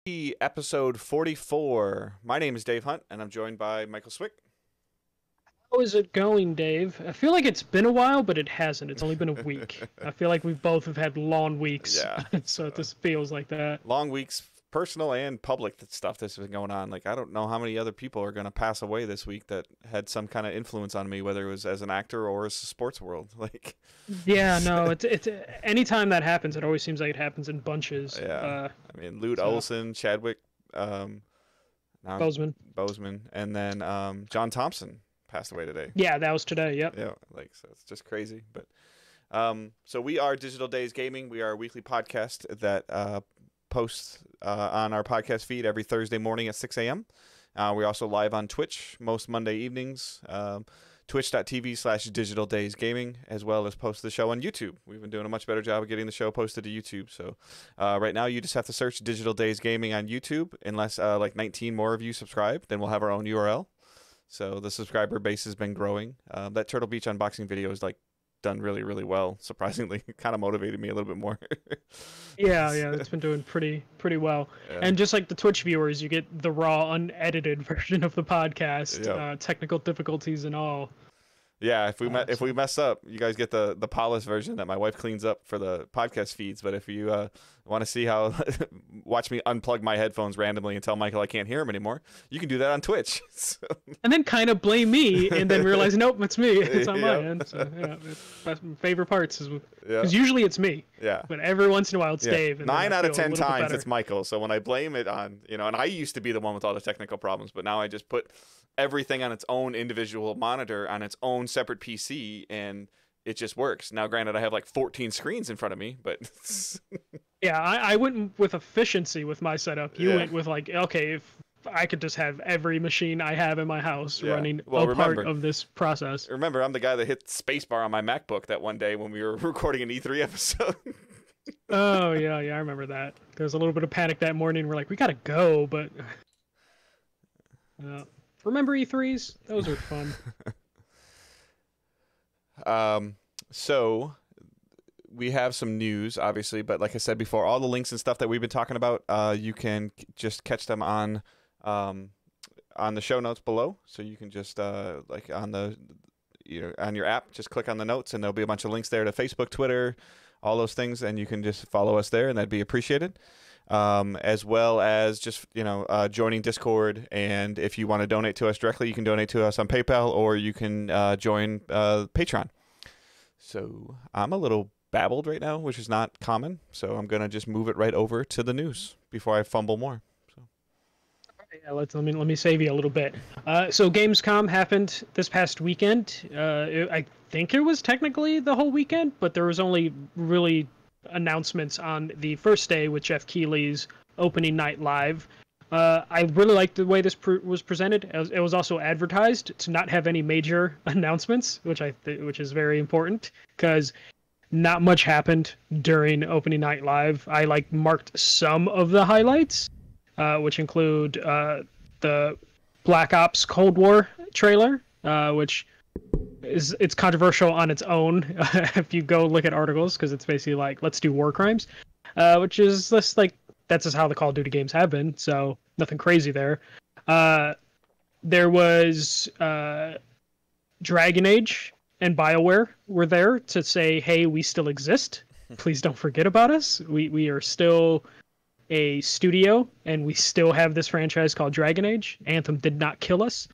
Episode 44. My name is Dave Hunt, and I'm joined by Michael Swick. How is it going, Dave? I feel like it's been a while, but it hasn't. It's only been a week. I feel like we both have had long weeks, Yeah, so this feels like that. long weeks, personal and public stuff that's been going on. Like, I don't know how many other people are going to pass away this week that had some kind of influence on me, whether it was as an actor or as a sports world. Like, Yeah, no, it's anytime that happens, it always seems like it happens in bunches. yeah, I mean, Lute so- Olson, Chadwick, now Bozeman. and then John Thompson passed away today. Yeah, that was today. Yep. Yeah, like, so it's just crazy. But so we are Digital Days Gaming. We are a weekly podcast that posts on our podcast feed every Thursday morning at 6 a.m. We're also live on Twitch most Monday evenings, twitch.tv/Digital Days Gaming, as well as post the show on YouTube. We've been doing a much better job of getting the show posted to YouTube. So right now you just have to search Digital Days Gaming on YouTube. Unless like 19 more of you subscribe, then we'll have our own URL. So the subscriber base has been growing. That Turtle Beach unboxing video is like done really, really well. Surprisingly, it kind of motivated me a little bit more. Yeah, it's been doing pretty well. Yeah. And just like the Twitch viewers, you get the raw, unedited version of the podcast, Yep. technical difficulties and all. Yeah, if we mess up, you guys get the polished version that my wife cleans up for the podcast feeds. But if you want to see how watch me unplug my headphones randomly and tell Michael I can't hear him anymore, you can do that on Twitch. So, And then kind of blame me, and then realize, nope, it's me. It's on my Yep. end. So, yeah, that's my favorite parts is yeah, because usually it's me, yeah. but every once in a while it's Yeah. Dave. And then 9 I out of feel a 10 little bit times better. it's Michael. So when I blame it on, and I used to be the one with all the technical problems, but now I just put everything on its own individual monitor on its own separate PC, and it just works. Now, granted, I have like 14 screens in front of me, but Yeah, I went with efficiency with my setup. You Yeah. went with like, okay, if I could just have every machine I have in my house Yeah. running Well, a part remember- of this process. remember, I'm the guy that hit spacebar on my MacBook that one day when we were recording an E3 episode. Oh yeah, I remember that. There was a little bit of panic that morning. We're like, we gotta go, but remember E3s? Those were fun. So we have some news, obviously, but like I said before, all the links and stuff that we've been talking about, you can just catch them on the show notes below. So you can just like on the on your app, just click on the notes, and there'll be a bunch of links there to Facebook, Twitter, all those things, and you can just follow us there, and that'd be appreciated. As well as just joining Discord, and if you want to donate to us directly, you can donate to us on PayPal, or you can join Patreon. So I'm a little babbled right now, which is not common, so I'm gonna just move it right over to the news before I fumble more. So Yeah, let me save you a little bit. So Gamescom happened this past weekend. I think it was technically the whole weekend, but there was only really announcements on the first day with Jeff Keighley's opening night live. I really liked the way this was presented. It was also advertised to not have any major announcements, which which is very important because not much happened during opening night live. I marked some of the highlights, which include the Black Ops Cold War trailer, which it's controversial on its own if you go look at articles, because it's basically like, let's do war crimes, which is just like, that's just how the Call of Duty games have been, so nothing crazy there. There was Dragon Age and BioWare were there to say, hey, we still exist. Please don't forget about us. We are still a studio, and we still have this franchise called Dragon Age. Anthem did not kill us.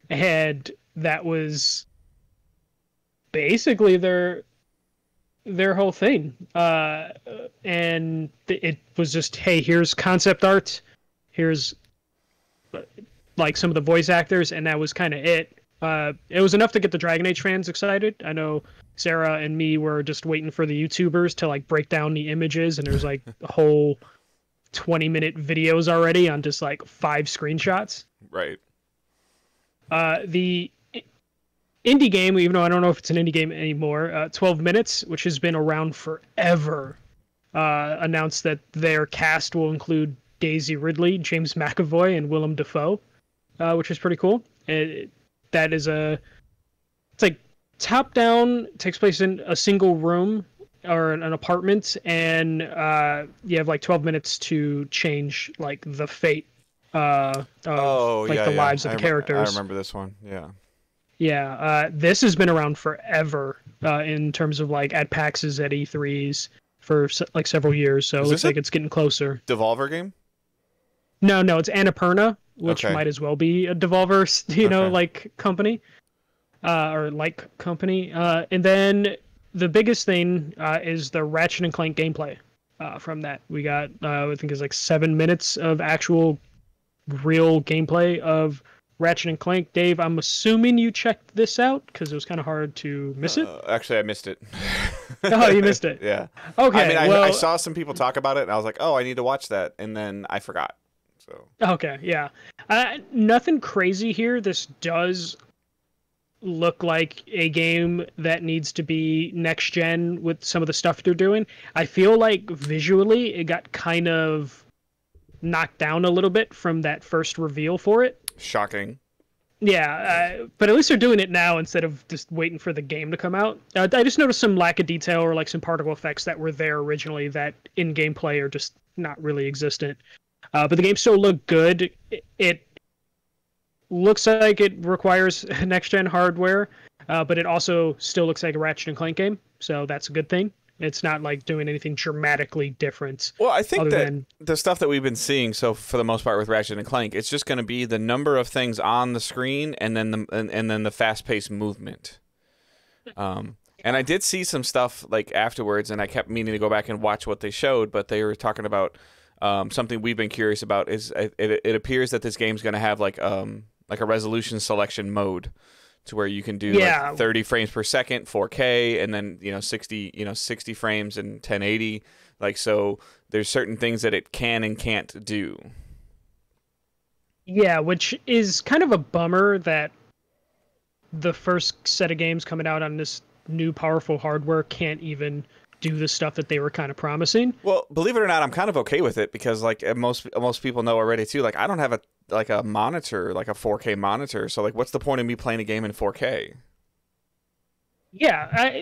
And that was basically their whole thing. And it was just, hey, here's concept art, here's like some of the voice actors, and that was kind of it. It was enough to get the Dragon Age fans excited. I know Sarah and me were just waiting for the YouTubers to break down the images, and there's a whole 20-minute videos already on just 5 screenshots. right. The indie game, even though I don't know if it's an indie game anymore, 12 Minutes, which has been around forever, announced that their cast will include Daisy Ridley, James McAvoy, and Willem Dafoe, which is pretty cool. That is it's top down, takes place in a single room, or an apartment, and you have like 12 minutes to change like the fate of like the lives of the characters. I remember this one. Yeah. Yeah, this has been around forever in terms of like at PAXs, at E3s for like several years. So it looks like it's getting closer. Devolver game? No, it's Annapurna, which might as well be a Devolver, like company, or like company. And then the biggest thing is the Ratchet and Clank gameplay. From that, we got I think it's like 7 minutes of actual, real gameplay of Ratchet and Clank. Dave, I'm assuming you checked this out because it was kind of hard to miss it. Actually, I missed it. Oh, you missed it. Yeah. Okay. I mean, I saw some people talk about it, and I was like, oh, I need to watch that, and then I forgot. So. Okay, yeah. Nothing crazy here. This does look like a game that needs to be next gen with some of the stuff they're doing. I feel like visually it got kind of knocked down a little bit from that first reveal for it. Shocking. Yeah, but at least they're doing it now instead of just waiting for the game to come out. I just noticed some lack of detail or like some particle effects that were there originally that in gameplay are just not really existent. But the game still looked good. It looks like it requires next-gen hardware, but it also still looks like a Ratchet and Clank game, so that's a good thing. It's not like doing anything dramatically different. Well, I think that the stuff that we've been seeing, so for the most part with Ratchet and Clank, it's just going to be the number of things on the screen and then the fast-paced movement. And I did see some stuff like afterwards, and I kept meaning to go back and watch what they showed, but they were talking about something we've been curious about. Is it appears that this game's going to have like a resolution selection mode, to where you can do like 30 frames per second, 4K, and then 60 frames and 1080. Like, so there's certain things that it can and can't do. Yeah, which is kind of a bummer that the first set of games coming out on this new powerful hardware can't even do the stuff that they were kind of promising. Well, believe it or not, I'm kind of okay with it because like most people know already too. Like, I don't have a monitor, like a 4K monitor. So like, what's the point of me playing a game in 4K? Yeah,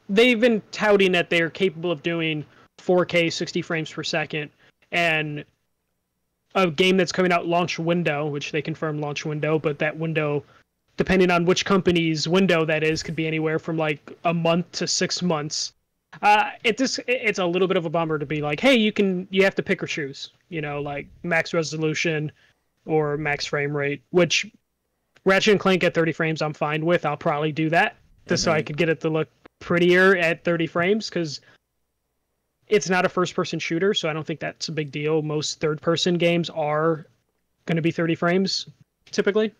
they've been touting that they're capable of doing 4K 60 frames per second, and a game that's coming out launch window, which they confirmed launch window, but that window, depending on which company's window that is, could be anywhere from like a month to 6 months. It's a little bit of a bummer to be like, hey, you have to pick or choose, like max resolution or max frame rate, which Ratchet and Clank at 30 frames I'm fine with. I'll probably do that just so I could get it to look prettier at 30 frames, because it's not a first-person shooter, so I don't think that's a big deal. Most third-person games are going to be 30 frames, typically.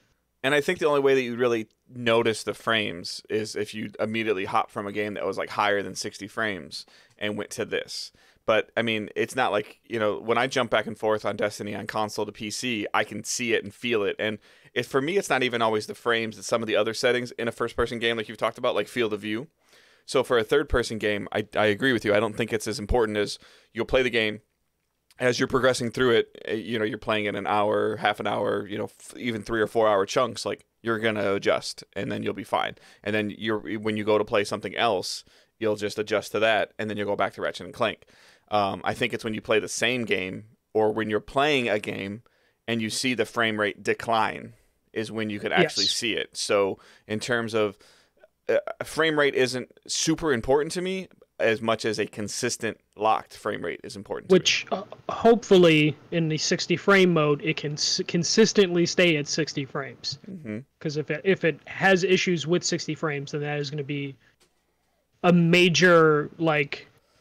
And I think the only way that you really notice the frames is if you immediately hop from a game that was like higher than 60 frames and went to this. But I mean, it's not like, when I jump back and forth on Destiny on console to PC, I can see it and feel it. And for me, it's not even always the frames. It's some of the other settings in a first-person game, like you've talked about, like field of view. So for a third-person game, I agree with you. I don't think it's as important as you'll play the game. As you're progressing through it, you're playing in an hour, half an hour, even 3 or 4 hour chunks. Like, you're gonna adjust, and then you'll be fine. And then when you go to play something else, you'll just adjust to that, and then you'll go back to Ratchet and Clank. I think it's when you play the same game, or when you're playing a game and you see the frame rate decline, is when you could actually see it. So in terms of frame rate, isn't super important to me as much as a consistent locked frame rate is important to me. Hopefully in the 60 frame mode it can consistently stay at 60 frames, because if it has issues with 60 frames, then that is going to be a major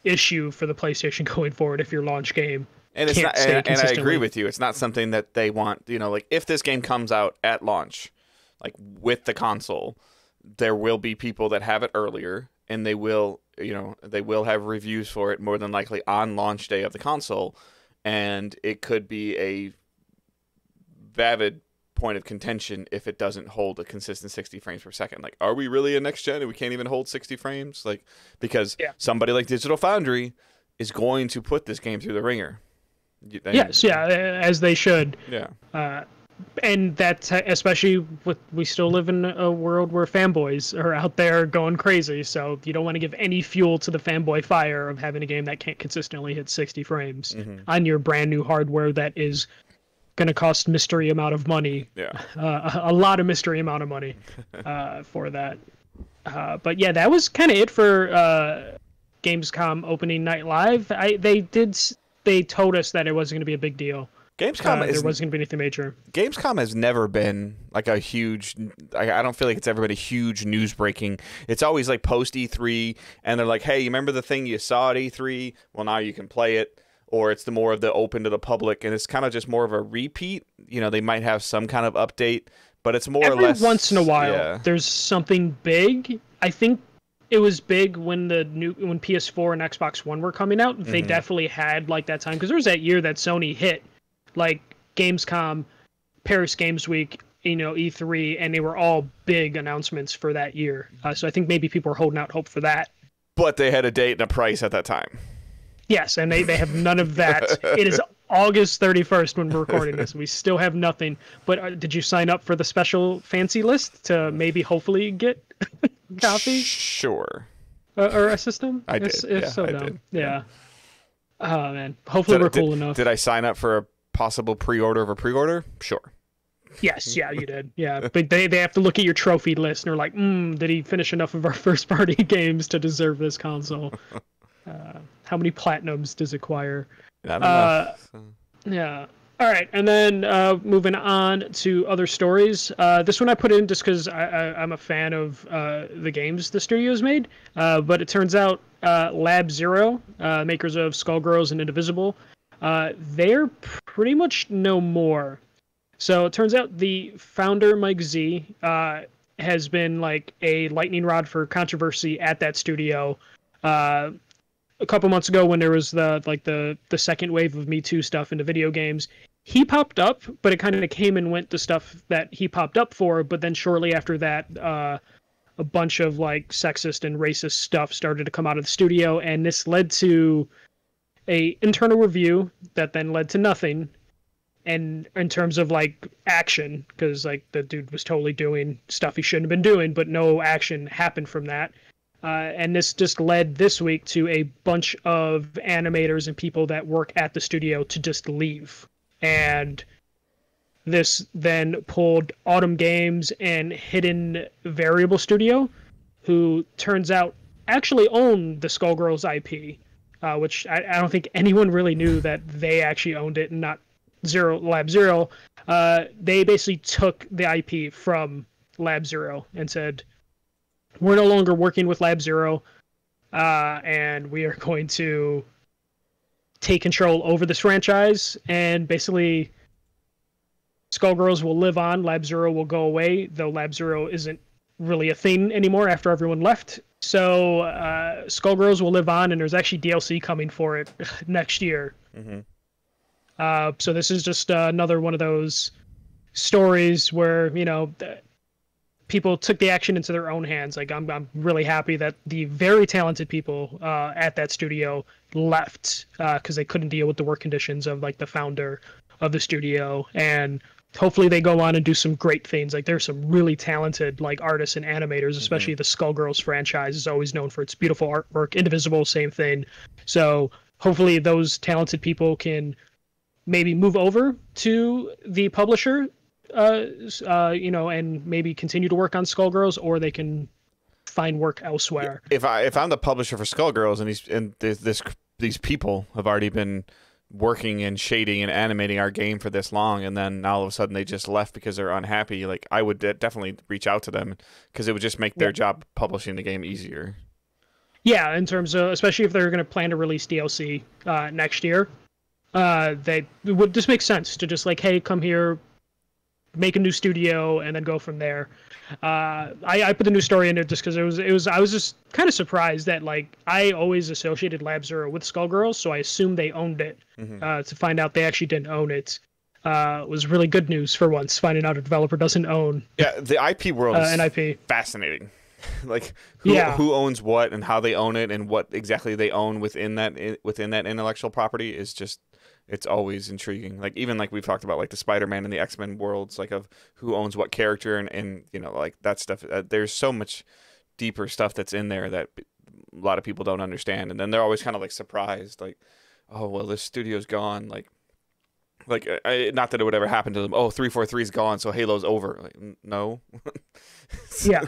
issue for the PlayStation going forward if your launch game can't stay consistently. And I agree with you, it's not something that they want. If this game comes out at launch, like with the console, there will be people that have it earlier, and they will have reviews for it more than likely on launch day of the console, and it could be a valid point of contention if it doesn't hold a consistent 60 frames per second. Like, are we really a next gen and we can't even hold 60 frames? Because somebody like Digital Foundry is going to put this game through the ringer. Yes, as they should. Yeah. and that's especially with we still live in a world where fanboys are out there going crazy. So you don't want to give any fuel to the fanboy fire of having a game that can't consistently hit 60 frames on your brand new hardware that is going to cost mystery amount of money. Yeah, a lot of mystery amount of money for that. But yeah, that was kind of it for Gamescom opening night live. They told us that it wasn't going to be a big deal. Gamescom there wasn't going to be anything major. Gamescom has never been like a huge. I don't feel like it's ever been a huge news breaking. It's always like post E3, and they're like, "Hey, you remember the thing you saw at E3? Well, now you can play it." Or it's the more of the open to the public, and it's kind of just more of a repeat. You know, they might have some kind of update, but it's more or less every once in a while. There's something big. I think it was big when when PS4 and Xbox One were coming out. They definitely had like that time because there was that year that Sony hit like Gamescom, Paris Games Week, E3, and they were all big announcements for that year. So I think maybe people were holding out hope for that. But they had a date and a price at that time. Yes, and they have none of that. It is August 31st when we're recording this. We still have nothing. But did you sign up for the special fancy list to maybe hopefully get a copy? Sure. Or a system? I did. I did. Yeah. Oh, man. Hopefully we're cool enough. Did I sign up for a possible pre-order of a pre-order? Sure. Yes, yeah, you did. Yeah, but they have to look at your trophy list and they're like, did he finish enough of our first-party games to deserve this console? How many platinums does it acquire? Yeah. All right, and then moving on to other stories. This one I put in just because I'm a fan of the games the studio's made. But it turns out Lab Zero, makers of Skullgirls and Indivisible, they're pretty much no more. So it turns out the founder, Mike Z, has been like a lightning rod for controversy at that studio. A couple months ago when there was the second wave of Me Too stuff into video games, he popped up, but it kind of came and went, the stuff that he popped up for. But then shortly after that, a bunch of like sexist and racist stuff started to come out of the studio, and this led to a internal review that then led to nothing. And in terms of like action, because like the dude was totally doing stuff he shouldn't have been doing, but no action happened from that. And this just led this week to a bunch of animators and people that work at the studio to just leave. And this then pulled Autumn Games and Hidden Variable Studio, who turns out actually own the Skullgirls IP, which I don't think anyone really knew that they actually owned it and not Lab Zero. They basically took the IP from Lab Zero and said, we're no longer working with Lab Zero, and we are going to take control over this franchise, and basically Skullgirls will live on, Lab Zero will go away, though Lab Zero isn't really a thing anymore after everyone left. So Skullgirls will live on, and there's actually DLC coming for it next year. So this is just another one of those stories where, people took the action into their own hands. Like I'm really happy that the very talented people at that studio left because they couldn't deal with the work conditions of like the founder of the studio, and hopefully they go on and do some great things. Like there's some really talented like artists and animators, especially the Skullgirls franchise is always known for its beautiful artwork. Indivisible, same thing. So hopefully those talented people can maybe move over to the publisher, and maybe continue to work on Skullgirls, or they can find work elsewhere. If I'm the publisher for Skullgirls, and these people have already been working and shading and animating our game for this long, and then all of a sudden they just left because they're unhappy, like I would definitely reach out to them because it would just make their job publishing the game easier. Yeah, in terms of, especially if they're going to plan to release DLC next year, it would just make sense to just like, hey, come here, make a new studio, and then go from there. I put the new story in there just because I was just kind of surprised that like I always associated Lab Zero with Skullgirls, so I assumed they owned it. To find out they actually didn't own it was really good news for once. Finding out a developer doesn't own the IP world is an IP. Fascinating. Like who owns what and how they own it and what exactly they own within that intellectual property is just it's always intriguing. Like even like we've talked about like the Spider-Man and the X-Men worlds, like of who owns what character and you know like that stuff. There's so much deeper stuff that's in there that a lot of people don't understand, and then they're always kind of like surprised, like, oh well, this studio's gone, like not that it would ever happen to them. Oh, 343's gone, so Halo's over. Like, no. Yeah.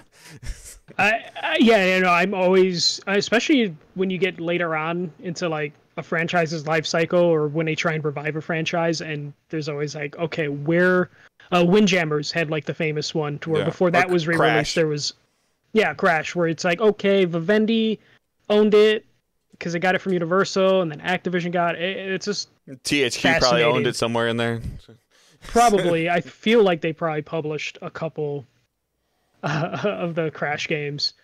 Yeah, you know, I'm always, especially when you get later on into like a franchise's life cycle, or when they try and revive a franchise, and there's always like, okay, where Windjammers had like the famous one to where before that was re-released, Crash. there was Crash, where it's like, okay, Vivendi owned it because they got it from Universal, and then Activision got it. It's just THQ probably owned it somewhere in there. Probably. I feel like they probably published a couple of the Crash games.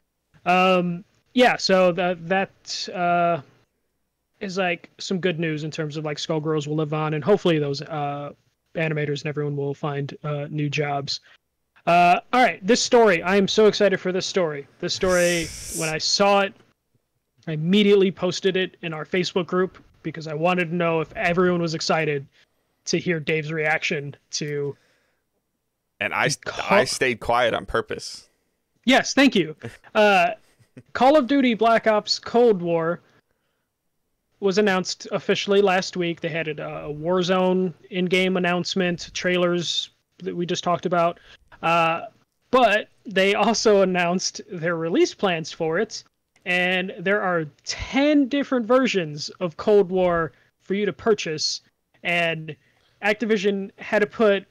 Yeah, so that is like some good news in terms of like Skullgirls will live on, and hopefully those animators and everyone will find new jobs. All right, this story. I am so excited for this story. This story, when I saw it, I immediately posted it in our Facebook group because I wanted to know if everyone was excited to hear Dave's reaction to. And I stayed quiet on purpose. Yes, thank you. Call of Duty Black Ops Cold War was announced officially last week. They had a Warzone in-game announcement, trailers that we just talked about. But they also announced their release plans for it. And there are 10 different versions of Cold War for you to purchase. And Activision had to put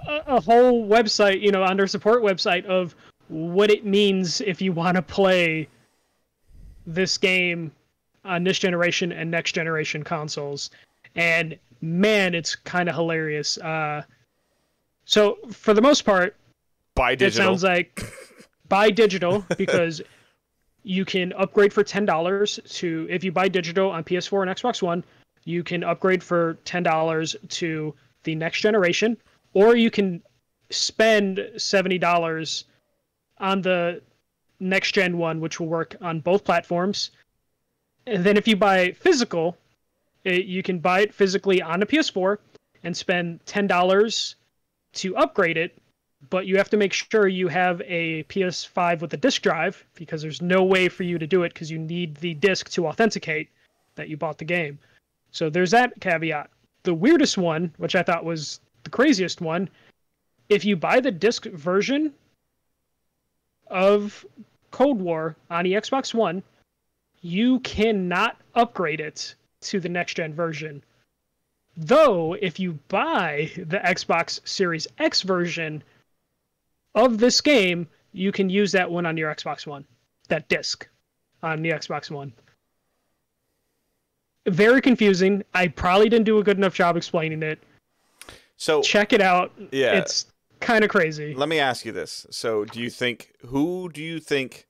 a whole website, you know, on their support website of what it means if you want to play this game on this generation and next generation consoles. And man, it's kind of hilarious. So for the most part, buy digital. It sounds like buy digital, because you can upgrade for $10 to, if you buy digital on PS4 and Xbox One, you can upgrade for $10 to the next generation, or you can spend $70 on the next gen one, which will work on both platforms. And then if you buy physical, you can buy it physically on the PS4 and spend $10 to upgrade it, but you have to make sure you have a PS5 with a disc drive, because there's no way for you to do it because you need the disc to authenticate that you bought the game. So there's that caveat. The weirdest one, which I thought was the craziest one, if you buy the disc version of Cold War on the Xbox One, you cannot upgrade it to the next gen version. Though, if you buy the Xbox Series X version of this game, you can use that one on your Xbox One. That disc on the Xbox One. Very confusing. I probably didn't do a good enough job explaining it. So check it out. Yeah. It's kind of crazy. Let me ask you this. So who do you think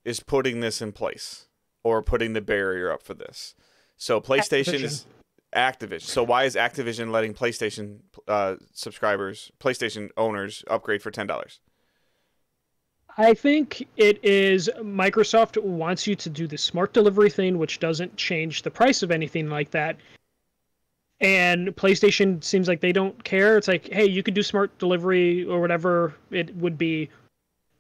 is putting this in place or putting the barrier up for this? So PlayStation is Activision. So why is Activision letting PlayStation subscribers, PlayStation owners upgrade for $10? I think it is Microsoft wants you to do the smart delivery thing, which doesn't change the price of anything like that. And PlayStation seems like they don't care. It's like, hey, you could do smart delivery or whatever it would be.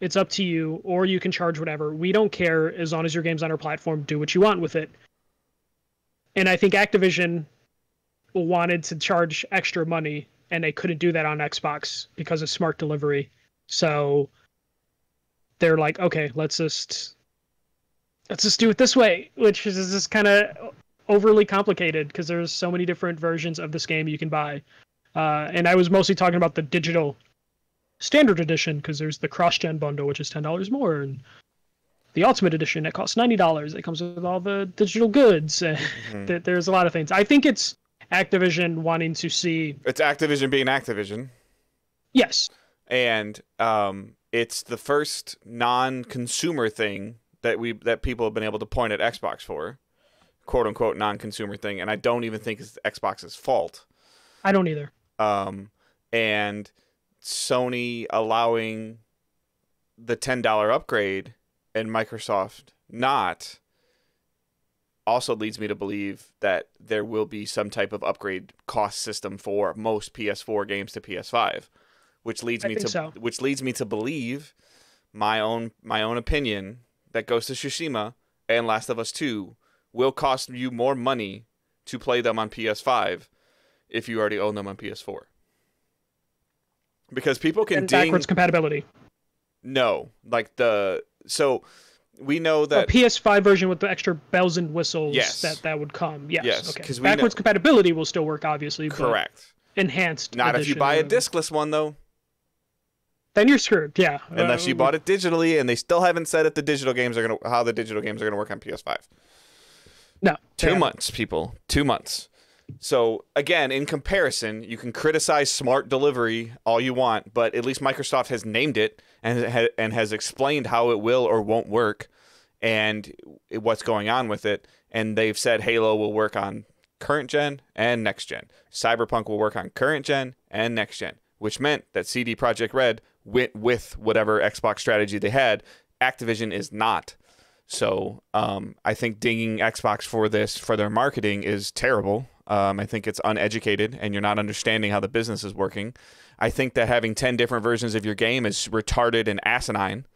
It's up to you, or you can charge whatever. We don't care as long as your game's on our platform. Do what you want with it. And I think Activision wanted to charge extra money, and they couldn't do that on Xbox because of smart delivery. So they're like, okay, let's just do it this way, which is just kind of overly complicated because there's so many different versions of this game you can buy. And I was mostly talking about the digital standard edition, because there's the cross-gen bundle, which is $10 more, and the ultimate edition that costs $90. It comes with all the digital goods. There's a lot of things. I think it's Activision wanting to see. It's Activision being Activision. Yes. And it's the first non-consumer thing that people have been able to point at Xbox for, quote unquote non-consumer thing, and I don't even think it's Xbox's fault. I don't either. And Sony allowing the $10 upgrade and Microsoft not also leads me to believe that there will be some type of upgrade cost system for most PS4 games to PS5, which leads me to believe my own opinion that Ghost of Tsushima and Last of Us 2 will cost you more money to play them on PS5 if you already own them on PS4. Because people can and backwards compatibility. No, like so we know that a PS5 version with the extra bells and whistles that would come. Yes. Okay. Backwards compatibility will still work, obviously. Correct. But enhanced. Not if you buy a discless one, though. Then you're screwed. Yeah. Unless you bought it digitally, and they still haven't said if the digital games are how the digital games are gonna work on PS5. No. 2 months, people. 2 months. So again, in comparison, you can criticize smart delivery all you want, but at least Microsoft has named it and has explained how it will or won't work and what's going on with it. And they've said Halo will work on current gen and next gen. Cyberpunk will work on current gen and next gen, which meant that CD Projekt Red went with whatever Xbox strategy they had. Activision is not. So I think dinging Xbox for their marketing is terrible. I think it's uneducated and you're not understanding how the business is working. I think that having 10 different versions of your game is retarded and asinine.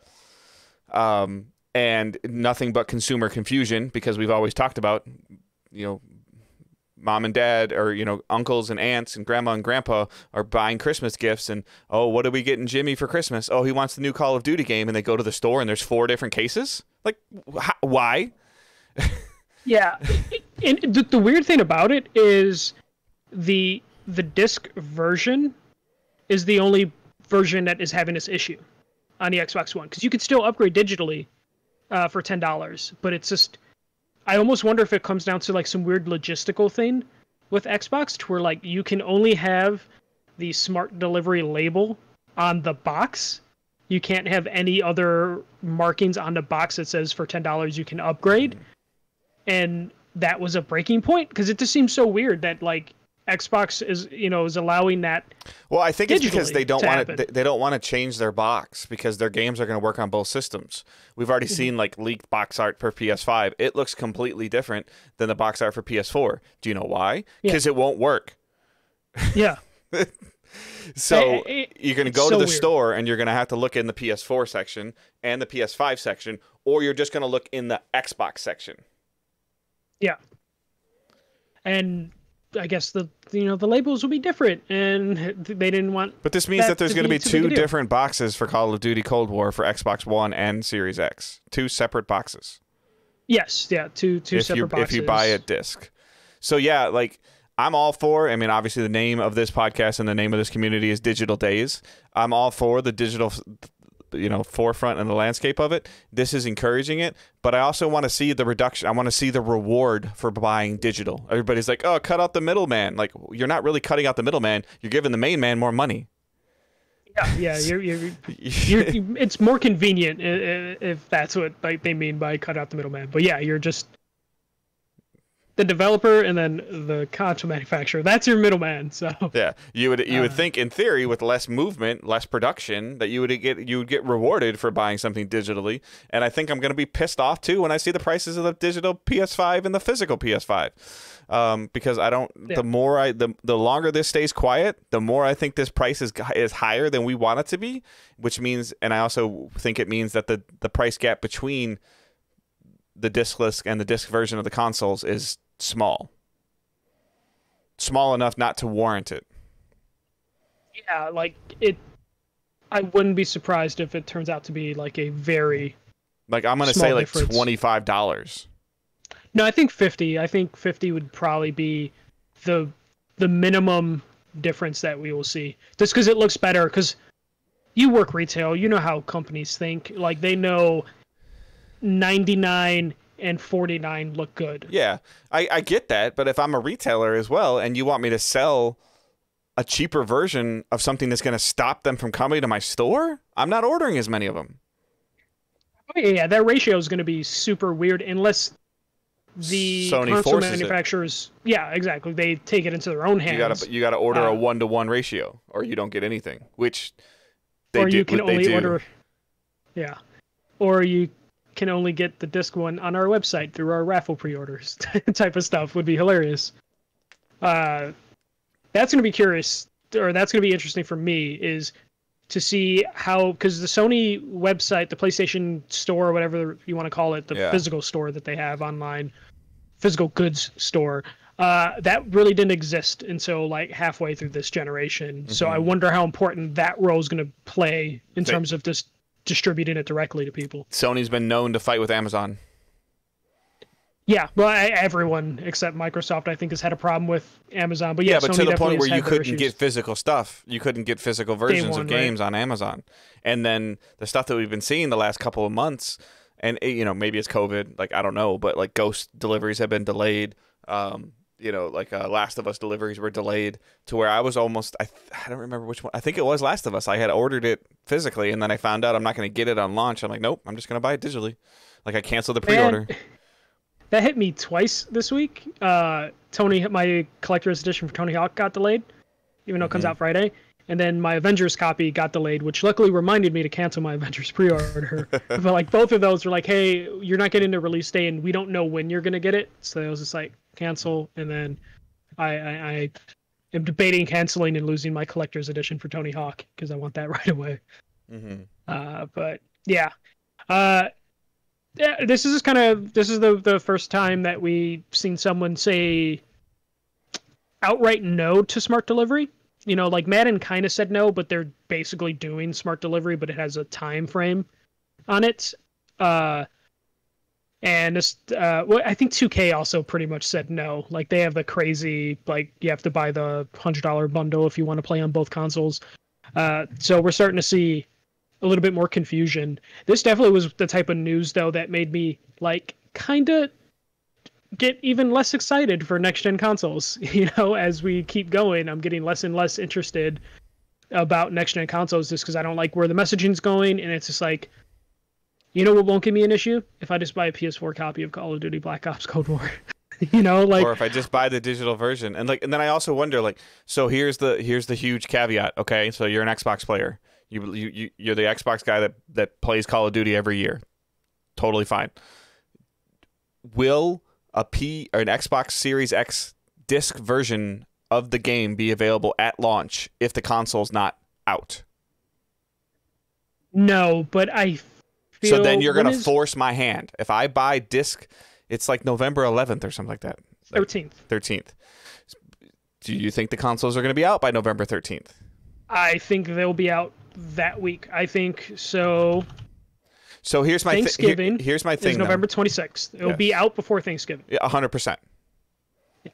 And nothing but consumer confusion, because we've always talked about, mom and dad or, uncles and aunts and grandma and grandpa are buying Christmas gifts and, oh, what are we getting Jimmy for Christmas? Oh, he wants the new Call of Duty game. And they go to the store and there's 4 different cases. Like, why? Yeah. And the weird thing about it is the disc version is the only version that is having this issue on the Xbox One. Because you could still upgrade digitally for $10. But it's just, I almost wonder if it comes down to like some weird logistical thing with Xbox to where like you can only have the smart delivery label on the box. You can't have any other markings on the box that says for $10 you can upgrade. And that was a breaking point because it just seems so weird that like Xbox is allowing that. Well, I think it's because they don't want to. They don't want to change their box because their games are going to work on both systems. We've already seen like leaked box art for PS5. It looks completely different than the box art for PS4. Do you know why? Because it won't work. Yeah. So you're going to go to the store and you're going to have to look in the PS4 section and the PS5 section, or you're just going to look in the Xbox section. Yeah. And I guess the labels will be different, and they didn't want. But this means that there's going to be 2 different boxes for Call of Duty Cold War for Xbox One and Series X. 2 separate boxes. Yes, yeah, two separate boxes. If you buy a disc. So yeah, like I'm all for. I mean, obviously the name of this podcast and the name of this community is Digital Days. I'm all for the digital forefront and the landscape of it. This is encouraging it, but I also want to see the reduction. I want to see the reward for buying digital. Everybody's like, oh, cut out the middleman. Like, you're not really cutting out the middleman. You're giving the main man more money. Yeah. It's more convenient if that's what like they mean by cut out the middleman. But yeah, you're just the developer and then the console manufacturer. That's your middleman. So yeah, you would think in theory with less movement, less production, that you would get rewarded for buying something digitally. And I think I'm going to be pissed off too when I see the prices of the digital PS5 and the physical PS5, because I don't. Yeah. The longer this stays quiet, the more I think this price is higher than we want it to be. Which means, and I also think it means that the price gap between the discless and the disc version of the consoles is small enough not to warrant it. Yeah, like I wouldn't be surprised if it turns out to be like a very I'm gonna say like difference. $25. No, I think 50. I think 50 would probably be the minimum difference that we will see, just because it looks better. Because you work retail, you know how companies think. Like they know 99 and 49 look good. Yeah, I get that, but if I'm a retailer as well and you want me to sell a cheaper version of something that's going to stop them from coming to my store, I'm not ordering as many of them. Oh, yeah, that ratio is going to be super weird unless the Sony console forces manufacturers it. Yeah, exactly. They take it into their own hands. You got to order a 1-to-1 ratio or you don't get anything, which they or do. You can only order. Yeah. Or you can only get the disc one on our website through our raffle pre-orders type of stuff would be hilarious. That's going to be curious, or that's going to be interesting for me, is to see how, because the Sony website, the PlayStation Store, or whatever you want to call it, the physical store that they have online, physical goods store, that really didn't exist until like halfway through this generation. So I wonder how important that role is going to play in terms of just distributing it directly to people. Sony's been known to fight with Amazon. Yeah, well, everyone except Microsoft, I think, has had a problem with Amazon. But but Sony to the point where you couldn't issues. get physical stuff. You couldn't get physical versions of games on Amazon. And then the stuff that we've been seeing the last couple of months, and maybe it's COVID, like I don't know, but like Ghost deliveries have been delayed. Last of Us deliveries were delayed to where I was almost, I don't remember which one. I think it was Last of Us. I had ordered it physically, and then I found out I'm not going to get it on launch. I'm like, nope, I'm just going to buy it digitally. Like I canceled the pre-order. That hit me twice this week. My collector's edition for Tony Hawk got delayed, even though it comes out Friday. And then my Avengers copy got delayed, which luckily reminded me to cancel my Avengers pre-order. But like both of those were like, hey, you're not getting the release date, and we don't know when you're gonna get it. So I was just like, cancel. And then I am debating canceling and losing my collector's edition for Tony Hawk because I want that right away. But yeah. This is the first time that we've seen someone say outright no to smart delivery. Like Madden kind of said no, but they're basically doing smart delivery, but it has a time frame on it. And this, I think 2K also pretty much said no. Like they have the crazy, like you have to buy the $100 bundle if you want to play on both consoles. So we're starting to see a little bit more confusion. This definitely was the type of news though that made me like kind of get even less excited for next gen consoles. As we keep going, I'm getting less and less interested about next gen consoles just because I don't like where the messaging's going, and it's just like, what won't give me an issue? If I just buy a PS4 copy of Call of Duty Black Ops Cold War. Or if I just buy the digital version. And then I also wonder, so here's the huge caveat, okay? So you're an Xbox player. You're the Xbox guy that plays Call of Duty every year. Totally fine. Will an Xbox Series X disc version of the game be available at launch if the console's not out? No, but I feel... So then you're going to force my hand. If I buy disc, it's like November 11th or something like that. 13th. Do you think the consoles are going to be out by November 13th? I think they'll be out that week. I think so. So here's my Thanksgiving. Here's my thing. It's November 26th. It'll be out before Thanksgiving. Yeah, 100%. Yeah.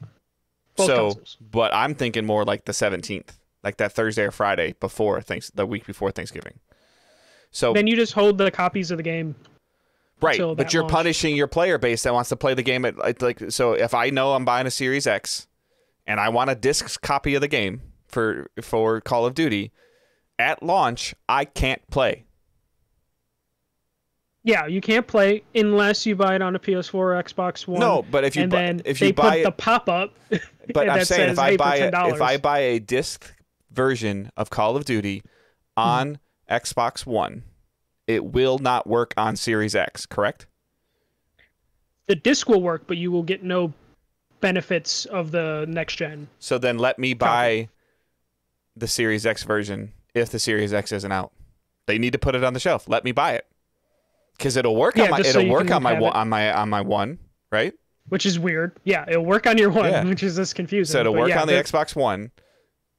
Both consoles. But I'm thinking more like the 17th, like that Thursday or Friday the week before Thanksgiving. So then you just hold the copies of the game. Right, but you're punishing your player base that wants to play the game so if I know I'm buying a Series X and I want a disc copy of the game for Call of Duty, at launch I can't play. Yeah, you can't play unless you buy it on a PS4 or Xbox One. No, but if you buy the pop-up. But I'm saying if I buy buy a disc version of Call of Duty on Xbox One, it will not work on Series X, correct? The disc will work, but you will get no benefits of the next gen. So then let me buy the Series X version if the Series X isn't out. They need to put it on the shelf. Let me buy it. Because it'll work on my One, right? Which is weird. Yeah, it'll work on your One, which is just confusing. So it'll work on the Xbox One.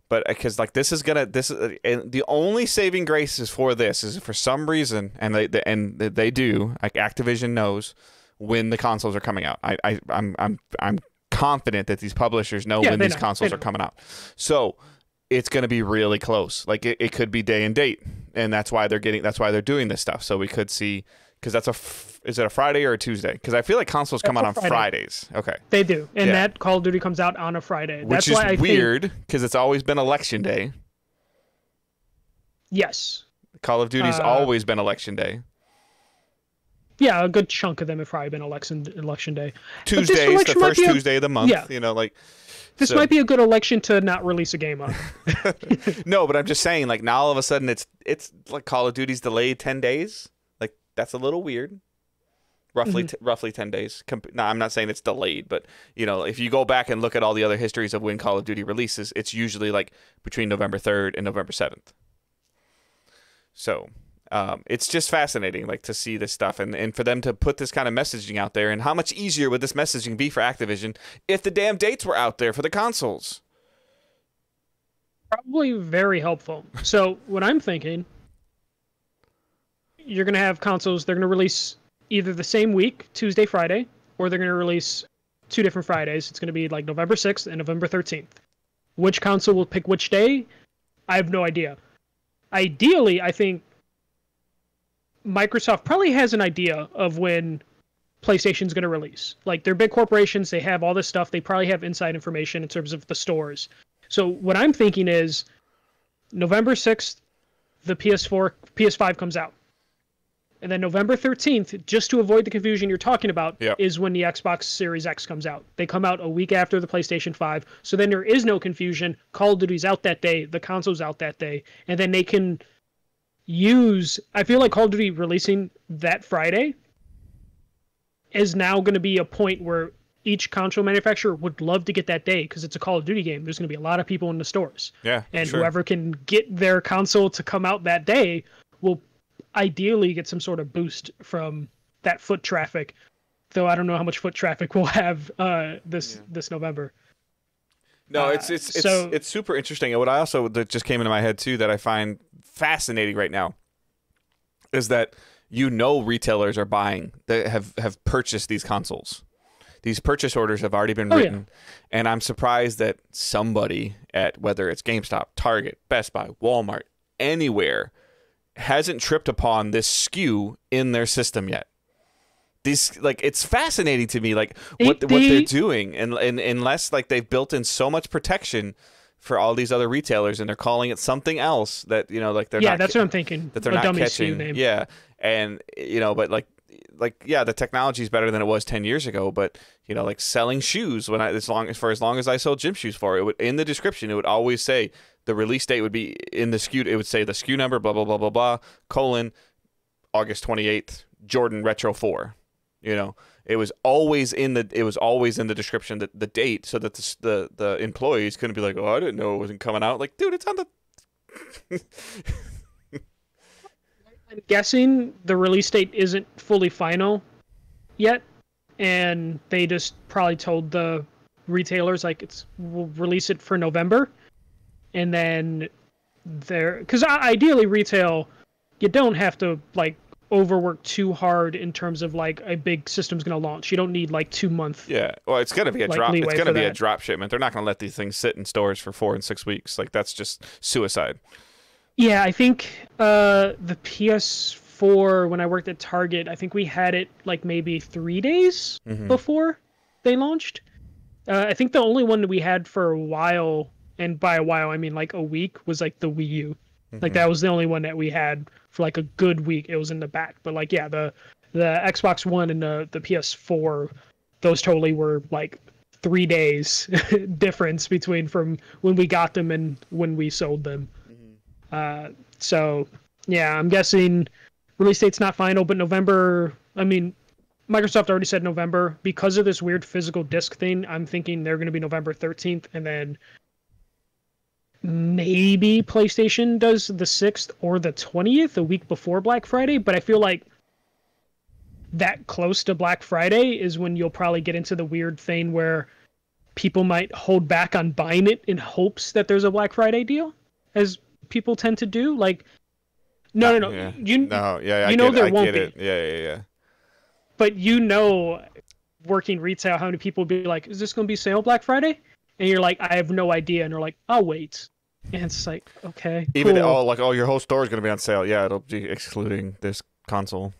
But because the only saving grace is for some reason, and they do, like Activision knows when the consoles are coming out. I'm confident that these publishers know when these consoles are coming out. So it's going to be really close. Like it could be day and date, and that's why they're doing this stuff. So we could see, because is it a Friday or a Tuesday? Because I feel like consoles come out on Fridays. Okay. They do, and that Call of Duty comes out on a Friday. Which is weird, because it's always been Election Day. Yes. Call of Duty's always been Election Day. Yeah, a good chunk of them have probably been Election Day. Tuesday's the first Tuesday of the month. Yeah. This might be a good election to not release a game on. No, but I'm just saying, like, now all of a sudden it's like Call of Duty's delayed 10 days. Like, that's a little weird. roughly 10 days. Now, I'm not saying it's delayed, but if you go back and look at all the other histories of when Call of Duty releases, it's usually like between November 3rd and November 7th. So it's just fascinating, like, to see this stuff and for them to put this kind of messaging out there. And how much easier would this messaging be for Activision if the damn dates were out there for the consoles? Probably very helpful. So what I'm thinking, you're going to have consoles, they're going to release either the same week, Tuesday, Friday, or they're going to release 2 different Fridays. It's going to be like November 6th and November 13th. Which console will pick which day? I have no idea. Ideally, I think Microsoft probably has an idea of when PlayStation's going to release. Like, they're big corporations, they have all this stuff, they probably have inside information in terms of the stores. So what I'm thinking is November 6th, the PS5 comes out. And then November 13th, just to avoid the confusion you're talking about, is when the Xbox Series X comes out. They come out a week after the PlayStation 5, so then there is no confusion. Call of Duty's out that day, the console's out that day, and then they can use... I feel like Call of Duty releasing that Friday is now going to be a point where each console manufacturer would love to get that day because it's a Call of Duty game. There's going to be a lot of people in the stores. Yeah, and sure. Whoever can get their console to come out that day will ideally get some sort of boost from that foot traffic, though I don't know how much foot traffic we'll have this November. No, it's super interesting. And what I also, that just came into my head too, that I find fascinating right now, is that retailers are buying, that have purchased these consoles. These purchase orders have already been written, and I'm surprised that somebody at, whether it's GameStop, Target, Best Buy, Walmart, anywhere, hasn't tripped upon this SKU in their system yet. These, like, it's fascinating to me, like, what they're doing, and unless, like, they've built in so much protection for all these other retailers, and they're calling it something else that like they're not. That's what I'm thinking. That they're not catching. Name. Yeah, and but like the technology is better than it was 10 years ago. But like selling shoes, as long as I sold gym shoes for it, would, in the description, it would always say the release date would be in the SKU. It would say the SKU number, blah blah blah blah blah, August 28th, Jordan Retro 4. It was always in the description, that the date, so that the employees couldn't be like, oh, I didn't know it wasn't coming out. Like, dude, it's on the. I'm guessing the release date isn't fully final yet, and they just probably told the retailers, like, we'll release it for November, and then because ideally retail, you don't have to like overwork too hard in terms of like a big system's going to launch. You don't need like 2 months. Yeah, well, it's going to be a drop. It's going to be a drop shipment. They're not going to let these things sit in stores for 4 and 6 weeks. Like, that's just suicide. Yeah, I think the PS4, when I worked at Target, I think we had it like maybe 3 days before they launched. I think the only one that we had for a while, and by a while I mean like a week, was like the Wii U. Like, that was the only one that we had for like a good week. It was in the back. But like, yeah, the Xbox One and the PS4, those totally were like 3 days difference between from when we got them and when we sold them. So yeah, I'm guessing release date's not final, but November, I mean, Microsoft already said November. Because of this weird physical disc thing, I'm thinking they're going to be November 13th, and then maybe PlayStation does the 6th or the 20th, a week before Black Friday. But I feel like that close to Black Friday is when you'll probably get into the weird thing where people might hold back on buying it in hopes that there's a Black Friday deal, as people tend to do. Like, no. Yeah. You know there won't be. Yeah. But working retail, how many people would be like, is this going to be sale Black Friday? And you're like, I have no idea. And they're like, I'll wait. And it's like, okay, even cool. Your whole store is going to be on sale. Yeah, it'll be excluding this console.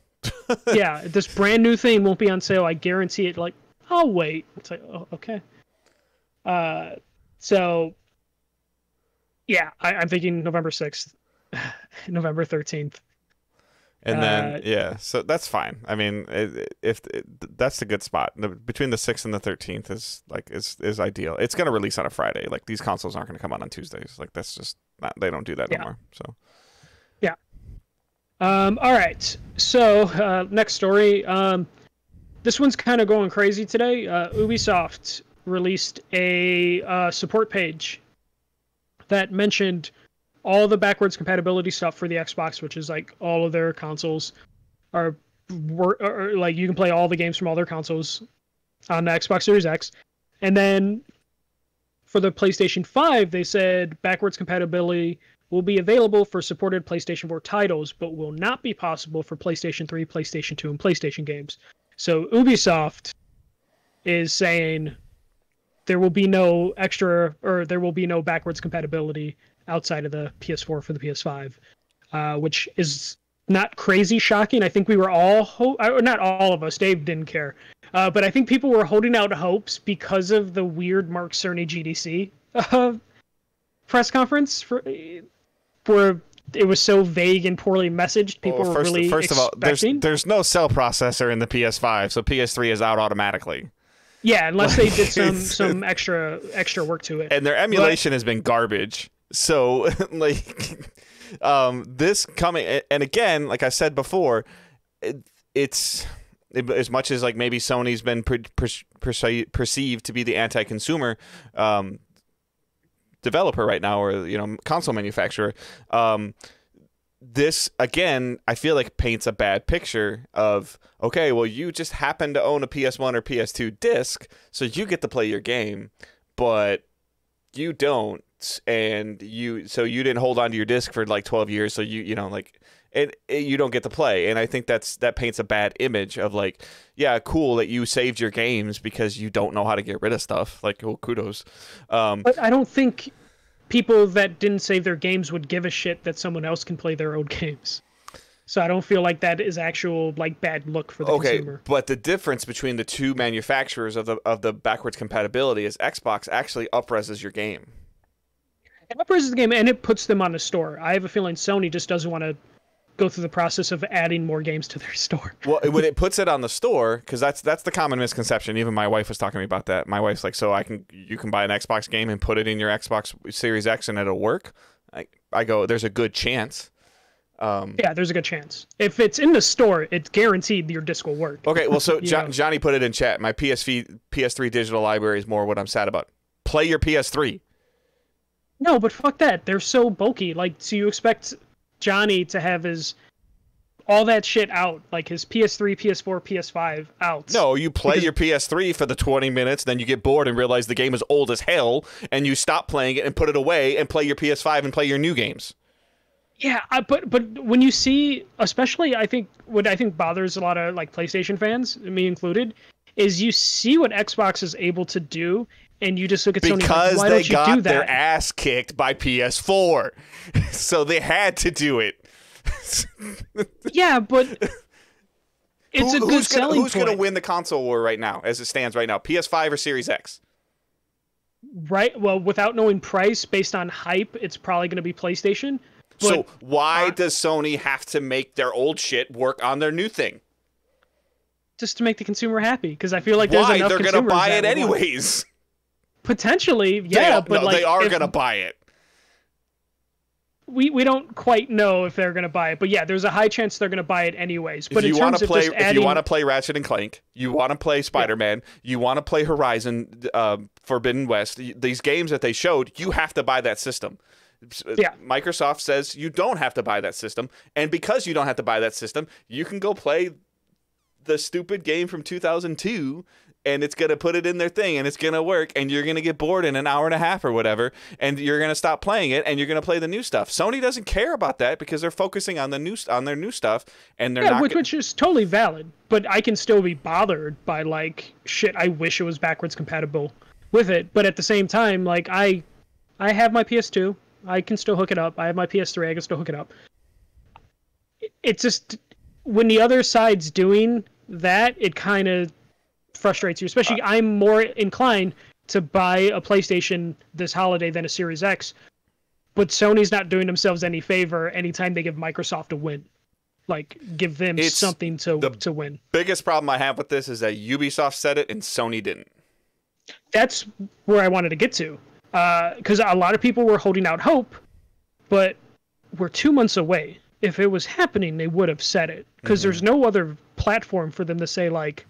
Yeah, this brand new thing won't be on sale. I guarantee it. Like, I'll wait. It's like, oh, okay. So yeah, I'm thinking November 6th, November 13th. And then, so that's fine. I mean, that's a good spot. Between the 6th and the 13th is ideal. It's going to release on a Friday. Like, these consoles aren't going to come out on Tuesdays. Like, that's just not, they don't do that anymore. So, yeah. All right. So, next story. this one's kind of going crazy today. Ubisoft released a support page that mentioned all the backwards compatibility stuff for the Xbox, which is like all of their consoles are like you can play all the games from all their consoles on the Xbox Series X. And then for the PlayStation 5, they said backwards compatibility will be available for supported PlayStation 4 titles, but will not be possible for PlayStation 3, PlayStation 2, and PlayStation games. So Ubisoft is saying there will be no there will be no backwards compatibility outside of the PS4 for the PS5, which is not crazy shocking. I think we were all, not all of us, Dave didn't care, but I think people were holding out hopes because of the weird Mark Cerny GDC press conference where it was so vague and poorly messaged. People were really first expecting. of all, there's no cell processor in the PS5, so PS3 is out automatically. Yeah, unless they did some extra work to it. And their emulation has been garbage. So like this coming, and again, like I said before, it's as much as like maybe Sony's been perceived to be the anti-consumer developer right now, or console manufacturer, this again I feel like paints a bad picture of, okay, well, you just happen to own a PS1 or PS2 disc, so you get to play your game, but you don't, and you didn't hold on to your disc for like 12 years, so you don't get to play. And I think that paints a bad image of like, yeah, cool that you saved your games because you don't know how to get rid of stuff. Like, oh, kudos. But I don't think people that didn't save their games would give a shit that someone else can play their own games. So I don't feel like that is actual like bad look for the consumer. But the difference between the two manufacturers of the backwards compatibility is Xbox actually up-reses your game. It up-reses the game and it puts them on the store. I have a feeling Sony just doesn't want to go through the process of adding more games to their store. Well, when it puts it on the store, because that's the common misconception. Even my wife was talking to me about that. My wife's like, so you can buy an Xbox game and put it in your Xbox Series X and it'll work? I go, there's a good chance. Yeah, there's a good chance. If it's in the store, it's guaranteed your disc will work. Okay, well, so Johnny put it in chat. My PS3 digital library is more what I'm sad about. Play your PS3. No, but fuck that. They're so bulky. Like, so you expect Johnny to have all that shit out, like his PS3, PS4, PS5 out. No, you play your PS3 for the 20 minutes, then you get bored and realize the game is old as hell, and you stop playing it and put it away and play your PS5 and play your new games. Yeah, but when you see, especially what I think bothers a lot of like PlayStation fans, me included, is you see what Xbox is able to do, and you just look at Sony because like, why don't you do that? they got their ass kicked by PS4, so they had to do it. Yeah, but it's a good selling point. Who's going to win the console war right now, as it stands right now? PS5 or Series X? Right. Well, without knowing price, based on hype, it's probably going to be PlayStation. But, so why does Sony have to make their old shit work on their new thing? Just to make the consumer happy, because I feel like there's enough consumers. They're going to buy it anyways. Potentially, yeah, but they are going to buy it. We don't quite know if they're going to buy it, but yeah, there's a high chance they're going to buy it anyways. But if you want to play Ratchet and Clank, you want to play Spider-Man, you want to play Horizon Forbidden West, these games that they showed, you have to buy that system. Yeah. Microsoft says you don't have to buy that system, and because you don't have to buy that system, you can go play the stupid game from 2002, and it's going to put it in their thing, and it's going to work, and you're going to get bored in an hour and a half or whatever, and you're going to stop playing it, and you're going to play the new stuff. Sony doesn't care about that because they're focusing on their new stuff, and they're not. Which is totally valid, but I can still be bothered by like shit. I wish it was backwards compatible with it, but at the same time, like I have my PS2. I can still hook it up. I have my PS3. I can still hook it up. It's just when the other side's doing that, it kind of frustrates you. Especially, I'm more inclined to buy a PlayStation this holiday than a Series X. But Sony's not doing themselves any favor anytime they give Microsoft a win. Like, give them something to win. Biggest problem I have with this is that Ubisoft said it and Sony didn't. That's where I wanted to get to. Because a lot of people were holding out hope, but we're 2 months away. If it was happening, they would have said it. Because there's no other platform for them to say, like,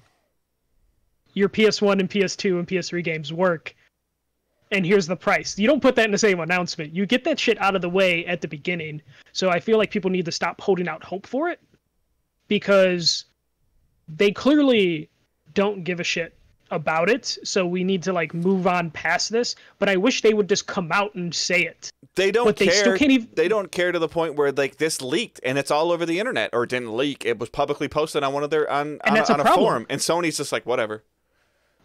your PS1 and PS2 and PS3 games work, and here's the price. You don't put that in the same announcement. You get that shit out of the way at the beginning. So I feel like people need to stop holding out hope for it, because they clearly don't give a shit about it. So we need to like move on past this. But I wish they would just come out and say it. They don't but care. They still can't even... They don't care to the point where like this leaked and it's all over the internet, or it didn't leak. It was publicly posted on one of their on a forum, and Sony's just like whatever.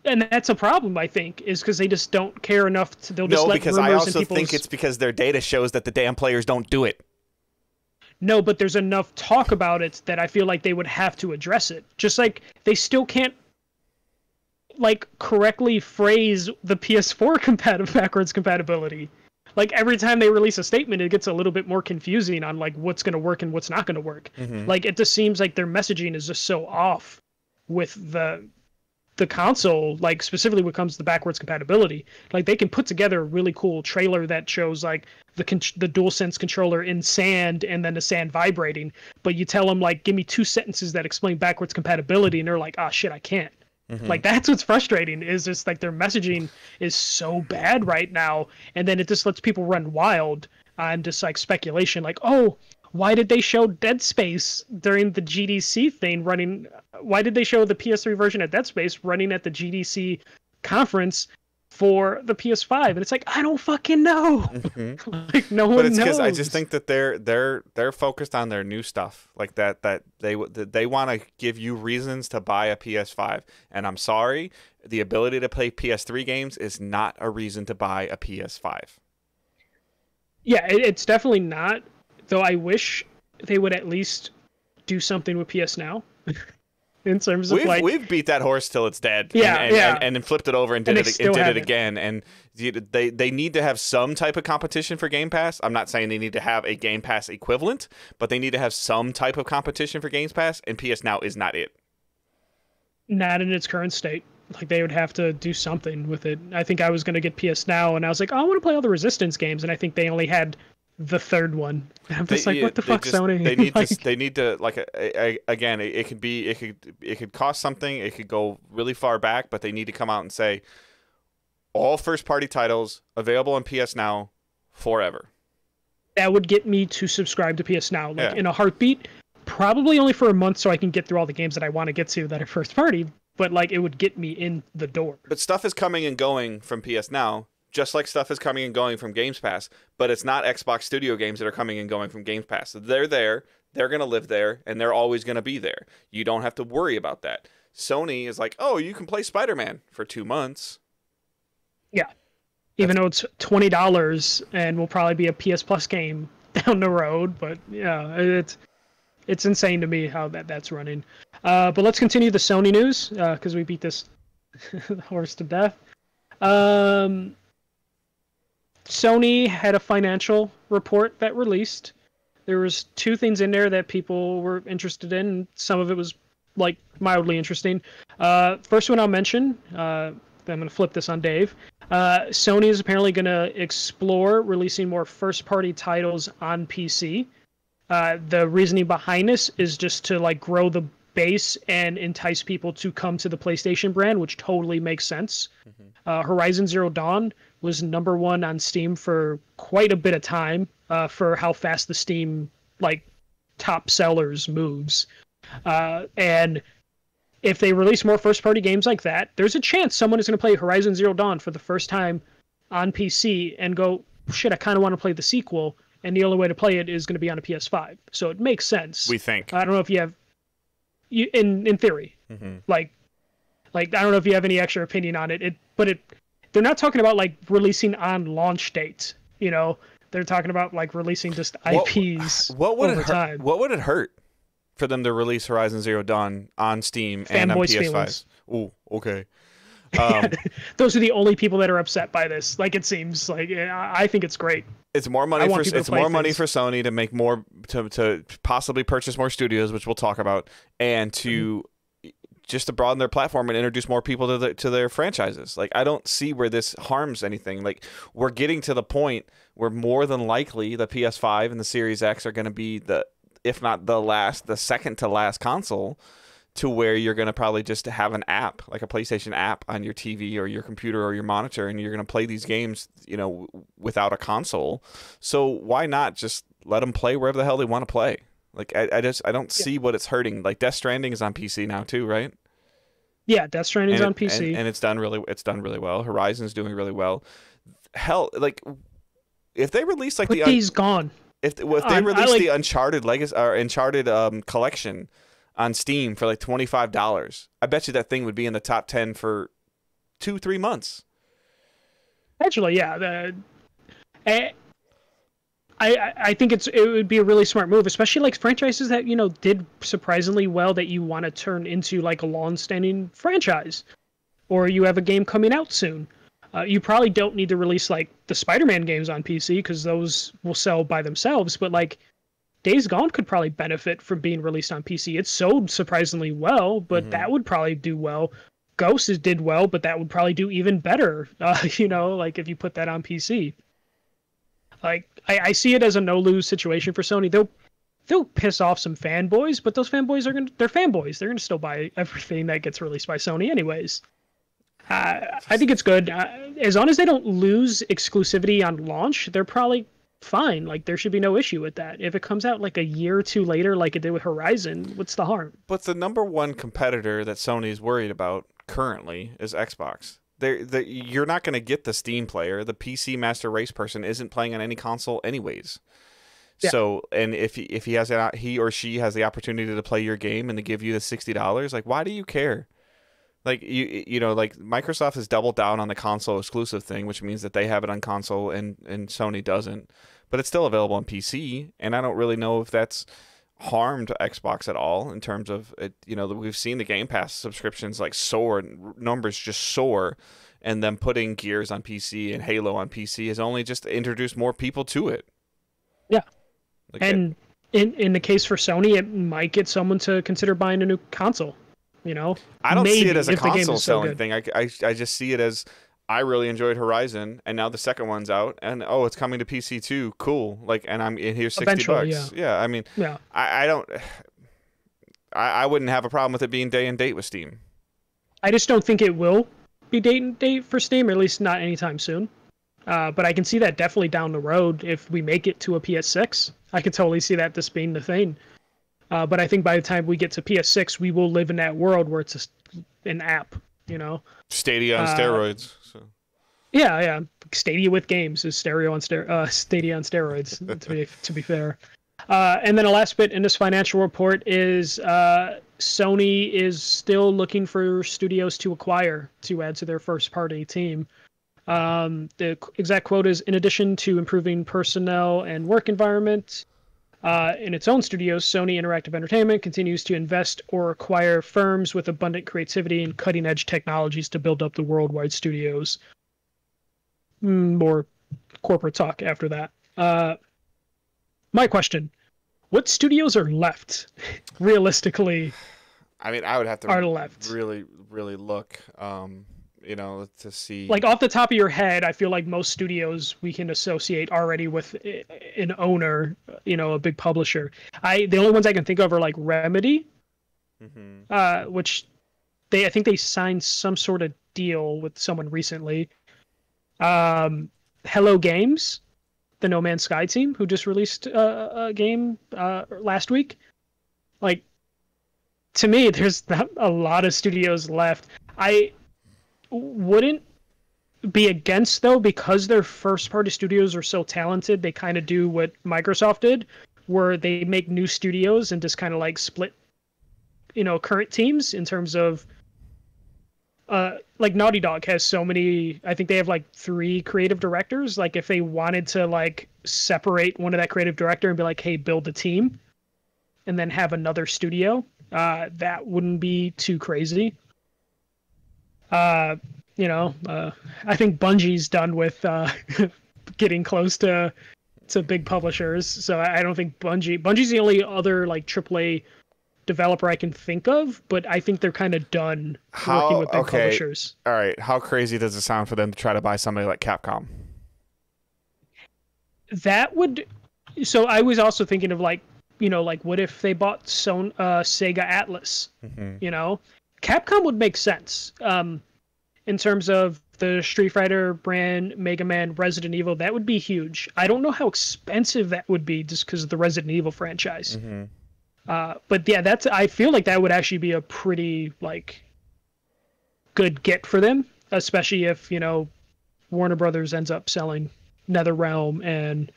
And that's a problem, I think, is because they just don't care enough. They'll just let because rumors I also and think it's because their data shows that the damn players don't do it. No, but there's enough talk about it that I feel like they would have to address it. Just like they still can't like correctly phrase the PS4 backwards compatibility. Like every time they release a statement, it gets a little bit more confusing on like what's going to work and what's not going to work. Mm-hmm. Like it just seems like their messaging is just so off with the console, like specifically when it comes to backwards compatibility. Like they can put together a really cool trailer that shows like the DualSense controller in sand and then the sand vibrating, but you tell them like give me 2 sentences that explain backwards compatibility, and they're like, ah, shit, I can't. Mm-hmm. Like that's what's frustrating, is just like their messaging is so bad right now, and then it just lets people run wild on just like speculation, like, oh, why did they show Dead Space during the GDC thing running? Why did they show the PS3 version of Dead Space running at the GDC conference for the PS5? And it's like, I don't fucking know. Mm-hmm. Like no one knows. But it's because I just think that they're focused on their new stuff, like that they want to give you reasons to buy a PS5. And I'm sorry, the ability to play PS3 games is not a reason to buy a PS5. Yeah, it's definitely not. Though I wish they would at least do something with PS Now. In terms of we've beat that horse till it's dead. Yeah, and then flipped it over and did it again. And they need to have some type of competition for Game Pass. I'm not saying they need to have a Game Pass equivalent, but they need to have some type of competition for Game Pass. And PS Now is not it. Not in its current state. Like they would have to do something with it. I think I was going to get PS Now, and I was like, oh, I want to play all the Resistance games, and I think they only had the third one. I'm just like, what the fuck, Sony? They need to like again. It could cost something. It could go really far back, but they need to come out and say all first party titles available on PS Now forever. That would get me to subscribe to PS Now, like in a heartbeat. Probably only for a month, so I can get through all the games that I want to get to that are first party. But like, it would get me in the door. But stuff is coming and going from PS Now, just like stuff is coming and going from Games Pass, but it's not Xbox Studio games that are coming and going from Games Pass. So they're there, they're going to live there, and they're always going to be there. You don't have to worry about that. Sony is like, oh, you can play Spider-Man for 2 months. Yeah. Even though it's $20 and will probably be a PS Plus game down the road, but yeah, it's insane to me how that's running. But let's continue the Sony news, because we beat this horse to death. Sony had a financial report that released. There was 2 things in there that people were interested in. And some of it was like mildly interesting. First one I'll mention, I'm going to flip this on Dave. Sony is apparently going to explore releasing more first-party titles on PC. The reasoning behind this is just to like grow the base and entice people to come to the PlayStation brand, which totally makes sense. Mm-hmm. Horizon Zero Dawn was #1 on Steam for quite a bit of time, for how fast the Steam like top sellers moves. And if they release more first party games like that, there's a chance someone is going to play Horizon Zero Dawn for the first time on PC and go, shit, I kind of want to play the sequel. And the only way to play it is going to be on a PS5. So it makes sense. We think. I don't know if you have, in theory, mm-hmm. like I don't know if you have any extra opinion on it. They're not talking about like releasing on launch dates. You know, they're talking about like releasing just IPs over time. What would it hurt for them to release Horizon Zero Dawn on Steam and on PS5? Feelings. Ooh, okay. Those are the only people that are upset by this. Like it seems like I think it's great. It's more money for Sony to make more to possibly purchase more studios, which we'll talk about, and to just to broaden their platform and introduce more people to their franchises. Like I don't see where this harms anything. Like we're getting to the point where more than likely the PS5 and the Series X are going to be if not the second to last console to where you're going to probably just have an app, like a PlayStation app on your TV or your computer or your monitor, and you're going to play these games, without a console. So why not just let them play wherever the hell they want to play? Like, I don't see what it's hurting. Like, Death Stranding is on PC now too, right? Yeah, Death Stranding's on PC. And it's done really well. Horizon's doing really well. Hell, like, if they release like Days Gone. If they release the Uncharted Legacy or Uncharted collection on Steam for like $25, I bet you that thing would be in the top 10 for 2-3 months. Actually, yeah. I think it would be a really smart move, especially like franchises that did surprisingly well that you want to turn into like a long-standing franchise, or you have a game coming out soon. You probably don't need to release like the Spider-Man games on PC because those will sell by themselves. But like Days Gone could probably benefit from being released on PC. It sold surprisingly well, but that would probably do well. Ghosts did well, but that would probably do even better. Like if you put that on PC. Like I see it as a no-lose situation for Sony. They'll piss off some fanboys, but those fanboys they're fanboys. They're gonna still buy everything that gets released by Sony anyways. I think it's good. As long as they don't lose exclusivity on launch, they're probably fine. Like, there should be no issue with that. If it comes out like a year or two later, like it did with Horizon, what's the harm? But the number one competitor that Sony's worried about currently is Xbox. You're not going to get the Steam player. The PC Master Race person isn't playing on any console anyways. Yeah. So, and if he or she has the opportunity to play your game and to give you the $60, like, why do you care? Like, like Microsoft has doubled down on the console exclusive thing, which means that they have it on console and Sony doesn't. But it's still available on PC, and I don't really know if that's harmed Xbox at all in terms of it. We've seen the Game Pass subscriptions like soar, numbers just soar, and them putting Gears on PC and Halo on PC has only just introduced more people to it. Yeah, in the case for Sony, it might get someone to consider buying a new console. I don't see it as a console selling thing. I just see it as, I really enjoyed Horizon, and now the second one's out, and it's coming to PC too. Cool. Like, and here's $60. Yeah. I mean, yeah. I wouldn't have a problem with it being day and date with Steam. I just don't think it will be day and date for Steam, or at least not anytime soon. But I can see that definitely down the road if we make it to a PS6. I could totally see that this being the thing. But I think by the time we get to PS6, we will live in that world where it's just an app, Stadia on steroids. So. Yeah. Stadia with games is Stadia on steroids, to be fair. And then a last bit in this financial report is Sony is still looking for studios to acquire to add to their first-party team. The exact quote is, in addition to improving personnel and work environment, in its own studios, Sony Interactive Entertainment continues to invest or acquire firms with abundant creativity and cutting-edge technologies to build up the worldwide studios. More corporate talk after that. My question, what studios are left, realistically? I mean, I would have to really, really look, to see. Like, off the top of your head, I feel like most studios we can associate already with an owner, a big publisher. The only ones I can think of are like Remedy, which I think they signed some sort of deal with someone recently. Hello Games, the No Man's Sky team, who just released a game last week. Like, to me, there's not a lot of studios left. I wouldn't be against, though, because their first-party studios are so talented, they kind of do what Microsoft did, where they make new studios and just kind of like split, current teams in terms of like Naughty Dog has so many, I think they have like 3 creative directors. Like, if they wanted to like separate one of that creative director and be like, hey, build a team and then have another studio, that wouldn't be too crazy. I think Bungie's done with getting close to big publishers, so I don't think Bungie's the only other like AAA developer I can think of, but I think they're kind of done working with big publishers. All right, how crazy does it sound for them to try to buy somebody like Capcom? That would. So I was also thinking of like you know, like what if they bought Sega Atlas? Hmm. You know, Capcom would make sense. In terms of the Street Fighter brand, Mega Man, Resident Evil, that would be huge. I don't know how expensive that would be just because of the Resident Evil franchise. Hmm. But yeah, I feel like that would actually be a pretty like good get for them, especially if, you know, Warner Brothers ends up selling NetherRealm and,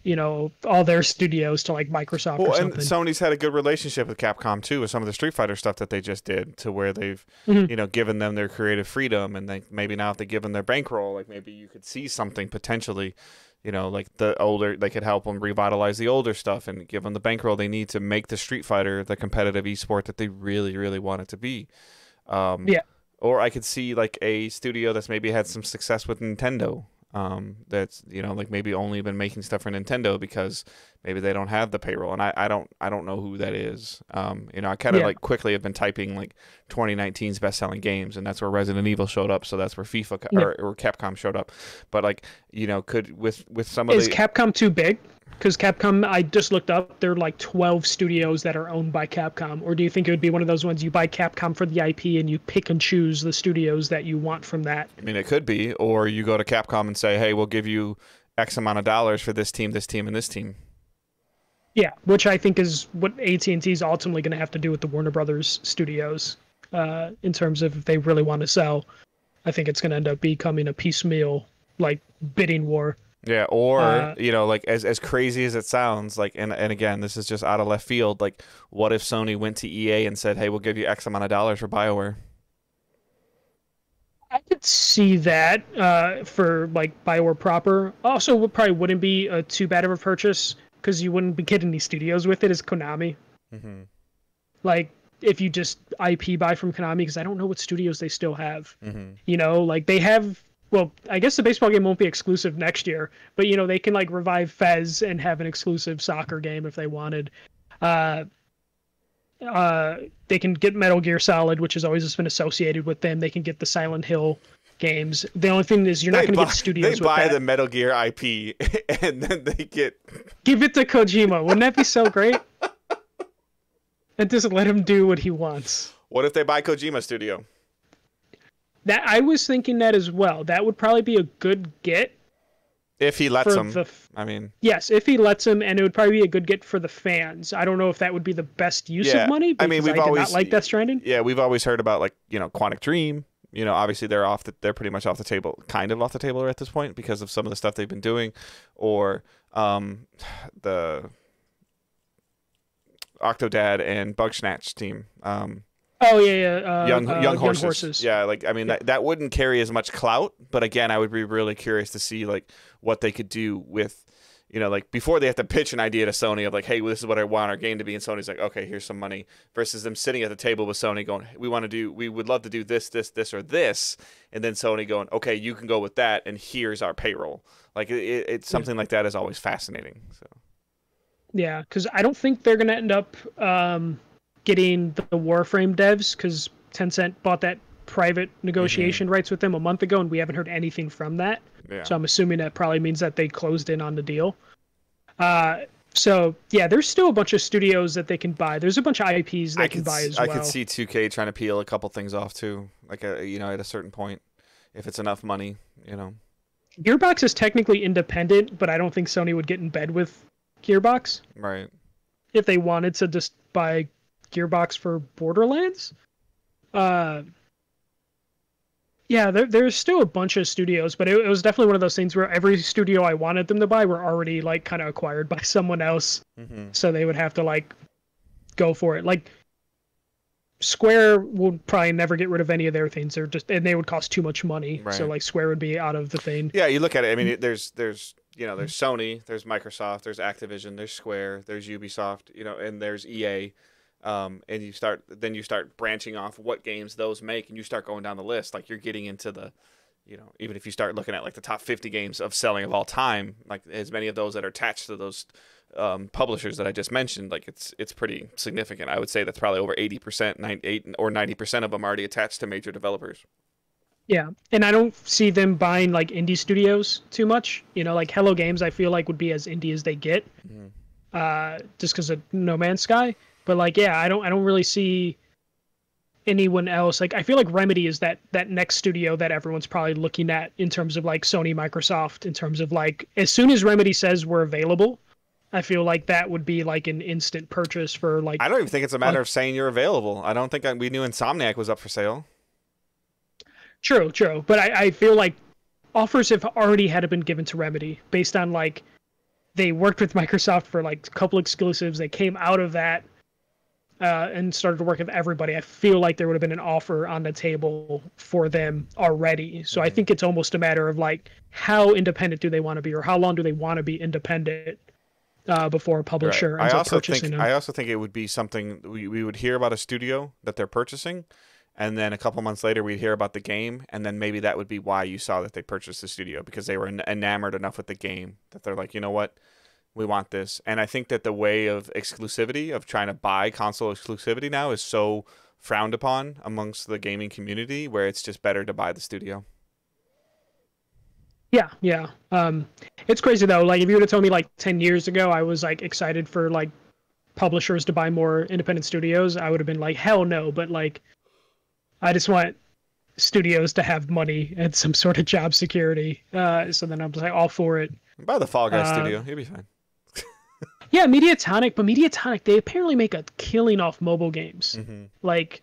you know, all their studios to like Microsoft Well, or and something. Sony's had a good relationship with Capcom too, with some of the Street Fighter stuff that they just did, to where they've, Mhm. you know, given them their creative freedom, and they maybe now if they give them their bankroll, like maybe you could see something potentially, you know, like the older, they could help them revitalize the older stuff and give them the bankroll they need to make the Street Fighter the competitive esport that they really, really want it to be. Yeah. Or I could see like a studio that's maybe had some success with Nintendo. That's, you know, like maybe only been making stuff for Nintendo because maybe they don't have the payroll, and I don't know who that is. You know, I kind of Yeah. like quickly have been typing like 2019's best selling games, and that's where Resident Evil showed up. So that's where FIFA Yeah. or Capcom showed up. But like, you know, could with some Is of the Capcom too big? Because Capcom, I just looked up, there are like 12 studios that are owned by Capcom. Or do you think it would be one of those ones you buy Capcom for the IP and you pick and choose the studios that you want from that? I mean, it could be, or you go to Capcom and say, hey, we'll give you X amount of dollars for this team, and this team. Yeah, which I think is what AT&T is ultimately going to have to do with the Warner Brothers studios, in terms of if they really want to sell. I think it's going to end up becoming a piecemeal, like, bidding war. Yeah, or you know, like as crazy as it sounds, like, and again, this is just out of left field. Like, what if Sony went to EA and said, "Hey, we'll give you X amount of dollars for BioWare"? I could see that for like BioWare proper. Also, it probably wouldn't be too bad of a purchase because you wouldn't be getting any studios with it as Konami. Mm-hmm. Like if you just IP buy from Konami, because I don't know what studios they still have. Mm-hmm. You know, like they have. Well, I guess the baseball game won't be exclusive next year, but you know they can like revive Fez and have an exclusive soccer game if they wanted. They can get Metal Gear Solid, which has always just been associated with them. They can get the Silent Hill games. The only thing is you're not going to get studios They with buy that. the Metal Gear IP and then they get. Give it to Kojima. Wouldn't that be so great? And just let him do what he wants. What if they buy Kojima Studio? That I was thinking that as well. That would probably be a good get. If he lets for them. I mean. Yes, if he lets him, and it would probably be a good get for the fans. I don't know if that would be the best use of money. Because I mean, we've did always not like Death Stranding. Yeah, we've always heard about, like, you know, Quantic Dream. You know, obviously they're pretty much off the table, kind of off the table at this point because of some of the stuff they've been doing, or the Octodad and Bugsnatch team. Oh yeah. Young horses. Horses. Yeah, like I mean that wouldn't carry as much clout, but again, I would be really curious to see like what they could do with, you know, like before they have to pitch an idea to Sony of like, hey, well, this is what I want our game to be, and Sony's like, okay, here's some money, versus them sitting at the table with Sony going, we would love to do this, or this, and then Sony going, okay, you can go with that, and here's our payroll. Like it's something like that is always fascinating. So. Yeah, because I don't think they're gonna end up getting the Warframe devs because Tencent bought that private negotiation rights with them a month ago, and we haven't heard anything from that. Yeah. So I'm assuming that probably means that they closed in on the deal. So yeah, there's still a bunch of studios that they can buy. There's a bunch of IPs they can buy as well. I could see 2K trying to peel a couple things off too, like you know, at a certain point, if it's enough money, you know. Gearbox is technically independent, but I don't think Sony would get in bed with Gearbox. Right. If they wanted to just buy Gearbox for Borderlands. Yeah, there's still a bunch of studios, but it was definitely one of those things where every studio I wanted them to buy were already like kind of acquired by someone else, so they would have to like go for it. Like Square would probably never get rid of any of their things. And they would cost too much money, right. So like Square would be out of the thing. Yeah, you look at it. I mean, there's you know, there's Sony, there's Microsoft, there's Activision, there's Square, there's Ubisoft, you know, and there's EA. And you start branching off what games those make, and you start going down the list. Like you're getting into the, you know, even if you start looking at like the top 50 games of selling of all time, like as many of those that are attached to those publishers that I just mentioned, like it's pretty significant. I would say that's probably over 80%, 98 or 90% of them already attached to major developers. Yeah, and I don't see them buying like indie studios too much. You know, like Hello Games, I feel like would be as indie as they get. just because of No Man's Sky. But like, yeah, I don't really see anyone else. Like, I feel like Remedy is that next studio that everyone's probably looking at in terms of like Sony, Microsoft, in terms of like, as soon as Remedy says we're available, I feel like that would be like an instant purchase for like. I don't even think it's a matter of saying you're available. I don't think we knew Insomniac was up for sale. True, but I feel like offers have already had been given to Remedy based on like they worked with Microsoft for like a couple exclusives. They came out of that and started to work with everybody. I feel like there would have been an offer on the table for them already. So I think it's almost a matter of like how independent do they want to be, or how long do they want to be independent before a publisher ends up purchasing them. I also think it would be something we would hear about a studio that they're purchasing, and then a couple months later we'd hear about the game, and then maybe that would be why you saw that they purchased the studio, because they were enamored enough with the game that they're like, you know what, we want this. And I think that the way of exclusivity, of trying to buy console exclusivity now, is so frowned upon amongst the gaming community, where it's just better to buy the studio. Yeah. It's crazy though. Like if you would have told me like 10 years ago, I was like excited for like publishers to buy more independent studios, I would have been like, hell no. But like, I just want studios to have money and some sort of job security. So then I'm just like all for it. Buy the Fall Guys studio, you'll be fine. Yeah, Mediatonic, but Mediatonic, they apparently make a killing off mobile games. Mm-hmm. Like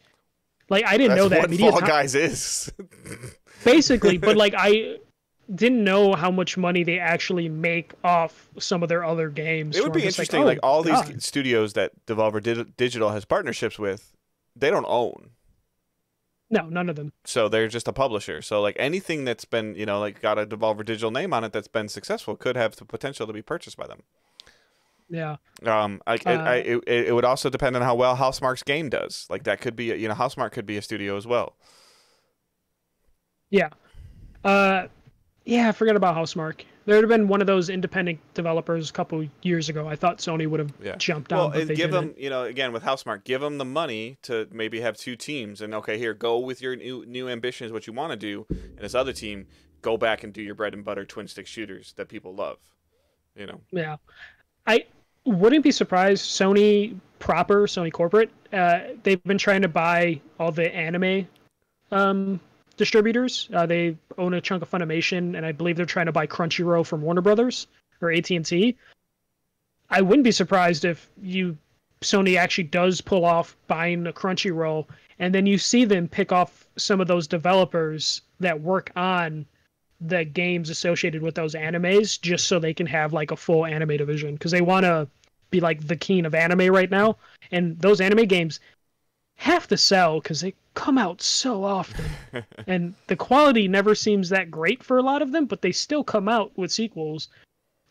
I didn't know that. That's what Fall Guys is. Basically, but like I didn't know how much money they actually make off some of their other games. It would be interesting, like all these studios that Devolver Digital has partnerships with, they don't own. No, none of them. So they're just a publisher. So like anything that's been, like got a Devolver Digital name on it that's been successful could have the potential to be purchased by them. Yeah. It would also depend on how well Housemarque's game does. Like that could be, Housemarque could be a studio as well. Yeah. Yeah, I forgot about Housemarque. There would have been one of those independent developers a couple years ago. I thought Sony would have jumped on. Well, give them, again with Housemarque, give them the money to maybe have two teams, and okay, here, go with your new ambitions, what you want to do, and this other team, go back and do your bread and butter twin stick shooters that people love. Yeah, I wouldn't be surprised. Sony corporate, they've been trying to buy all the anime distributors. They own a chunk of Funimation, and I believe they're trying to buy Crunchyroll from Warner Brothers or AT&T. I wouldn't be surprised if Sony actually does pull off buying a Crunchyroll, and then you see them pick off some of those developers that work on the games associated with those animes, just so they can have like a full anime division, because they want to be like the king of anime right now, and those anime games have to sell because they come out so often and the quality never seems that great for a lot of them, but they still come out with sequels.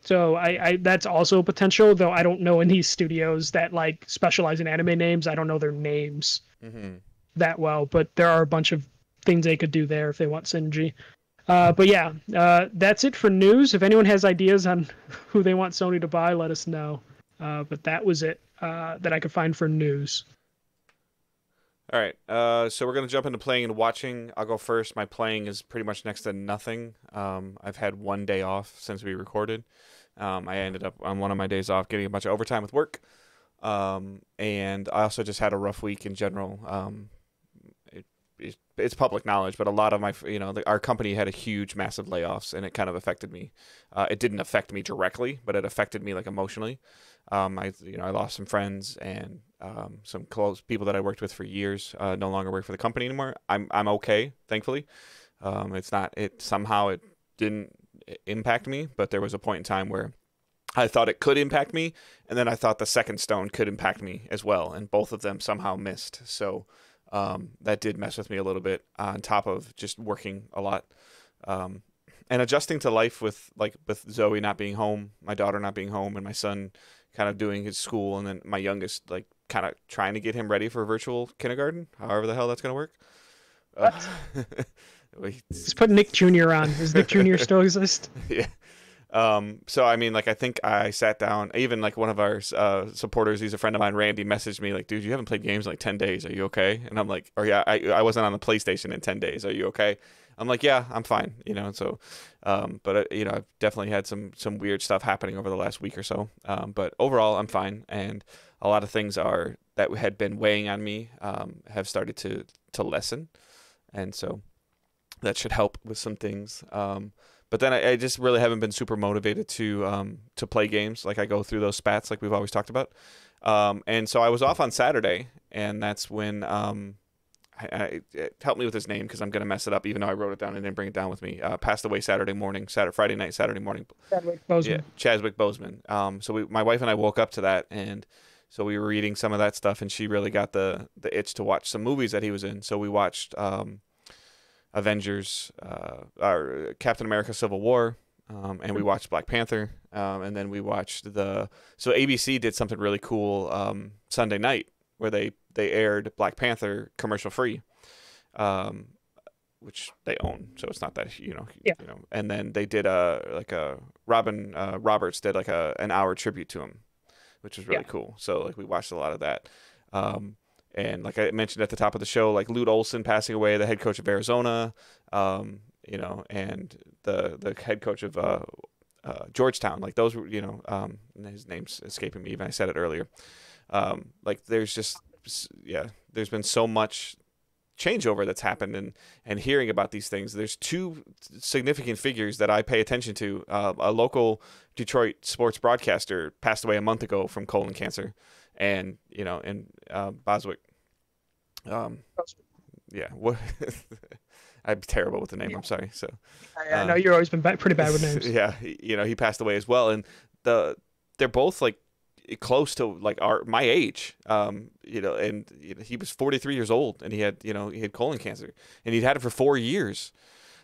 So I that's also a potential, though I don't know any studios that like specialize in anime names. I don't know their names that well, but there are a bunch of things they could do there if they want synergy. But yeah, that's it for news. If anyone has ideas on who they want Sony to buy, let us know. But that was it that I could find for news. All right, so we're going to jump into playing and watching. I'll go first. My playing is pretty much next to nothing. I've had one day off since we recorded. I ended up on one of my days off getting a bunch of overtime with work. And I also just had a rough week in general. It's public knowledge, but a lot of my, our company had a huge, massive layoffs, and it kind of affected me. It didn't affect me directly, but it affected me like emotionally. I lost some friends and some close people that I worked with for years. No longer work for the company anymore. I'm okay, thankfully. It somehow didn't impact me, but there was a point in time where I thought it could impact me, and then I thought the second stone could impact me as well, and both of them somehow missed. So that did mess with me a little bit, on top of just working a lot. And adjusting to life with Zoe not being home, my daughter not being home, and my son kind of doing his school, and then my youngest like kind of trying to get him ready for virtual kindergarten, however the hell that's going to work. Let's put Nick Jr. on. Does Nick Jr. still exist? Yeah. So I mean, like, I think I sat down, even like one of our supporters, he's a friend of mine, Randy, messaged me like, dude, you haven't played games in like 10 days. Are you okay? And I'm like, yeah, I wasn't on the PlayStation in 10 days. Are you okay? I'm like, yeah, I'm fine, and so, but I've definitely had some weird stuff happening over the last week or so. But overall, I'm fine, and a lot of things that had been weighing on me have started to lessen, and so that should help with some things. But then I just really haven't been super motivated to play games. Like I go through those spats like we've always talked about. And so I was off on Saturday, and that's when help me with his name because I'm gonna mess it up, even though I wrote it down and didn't bring it down with me. Passed away Friday night, Saturday morning. Chadwick Boseman. Yeah, Chadwick Boseman. So my wife and I woke up to that, and so we were reading some of that stuff, and she really got the itch to watch some movies that he was in. So we watched Avengers, or Captain America: Civil War. And we watched Black Panther, and then we watched so ABC did something really cool Sunday night where they aired Black Panther commercial free, which they own, so it's not that and then they did Robin Roberts did like an hour tribute to him, which was really cool. So like we watched a lot of that, and like I mentioned at the top of the show, like Lute Olson passing away, the head coach of Arizona, and the head coach of Georgetown, like those were, his name's escaping me, even I said it earlier. Like there's been so much changeover that's happened, and hearing about these things. There's two significant figures that I pay attention to. A local Detroit sports broadcaster passed away a month ago from colon cancer, and Boswick. What? I'm terrible with the name. I'm sorry. So I know you've always been pretty bad with names. Yeah, he passed away as well, and they're both like close to like my age. And he was 43 years old, and he had colon cancer, and he'd had it for 4 years.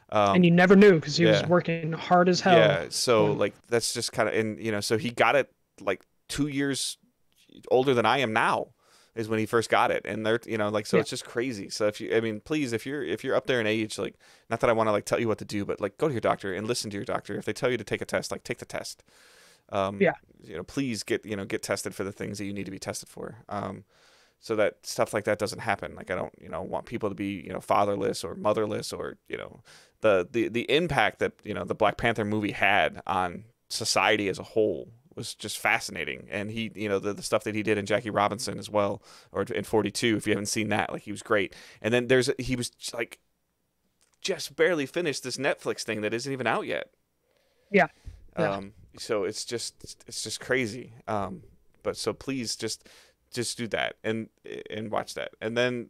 And you never knew because he was working hard as hell. Yeah, so like that's just kind of, and so he got it like 2 years older than I am now. Is when he first got it, and they're it's just crazy. So please, if you're up there in age, like, not that I want to like tell you what to do, but like go to your doctor and listen to your doctor. If they tell you to take a test, like take the test. Please get tested for the things that you need to be tested for, so that stuff like that doesn't happen. Like I don't want people to be fatherless or motherless, or the impact that the Black Panther movie had on society as a whole was just fascinating. And he, the stuff that he did in Jackie Robinson as well, or in 42, if you haven't seen that, like he was great. And then he was like just barely finished this Netflix thing that isn't even out yet. Yeah. So it's just crazy. But so please just do that and watch that. And then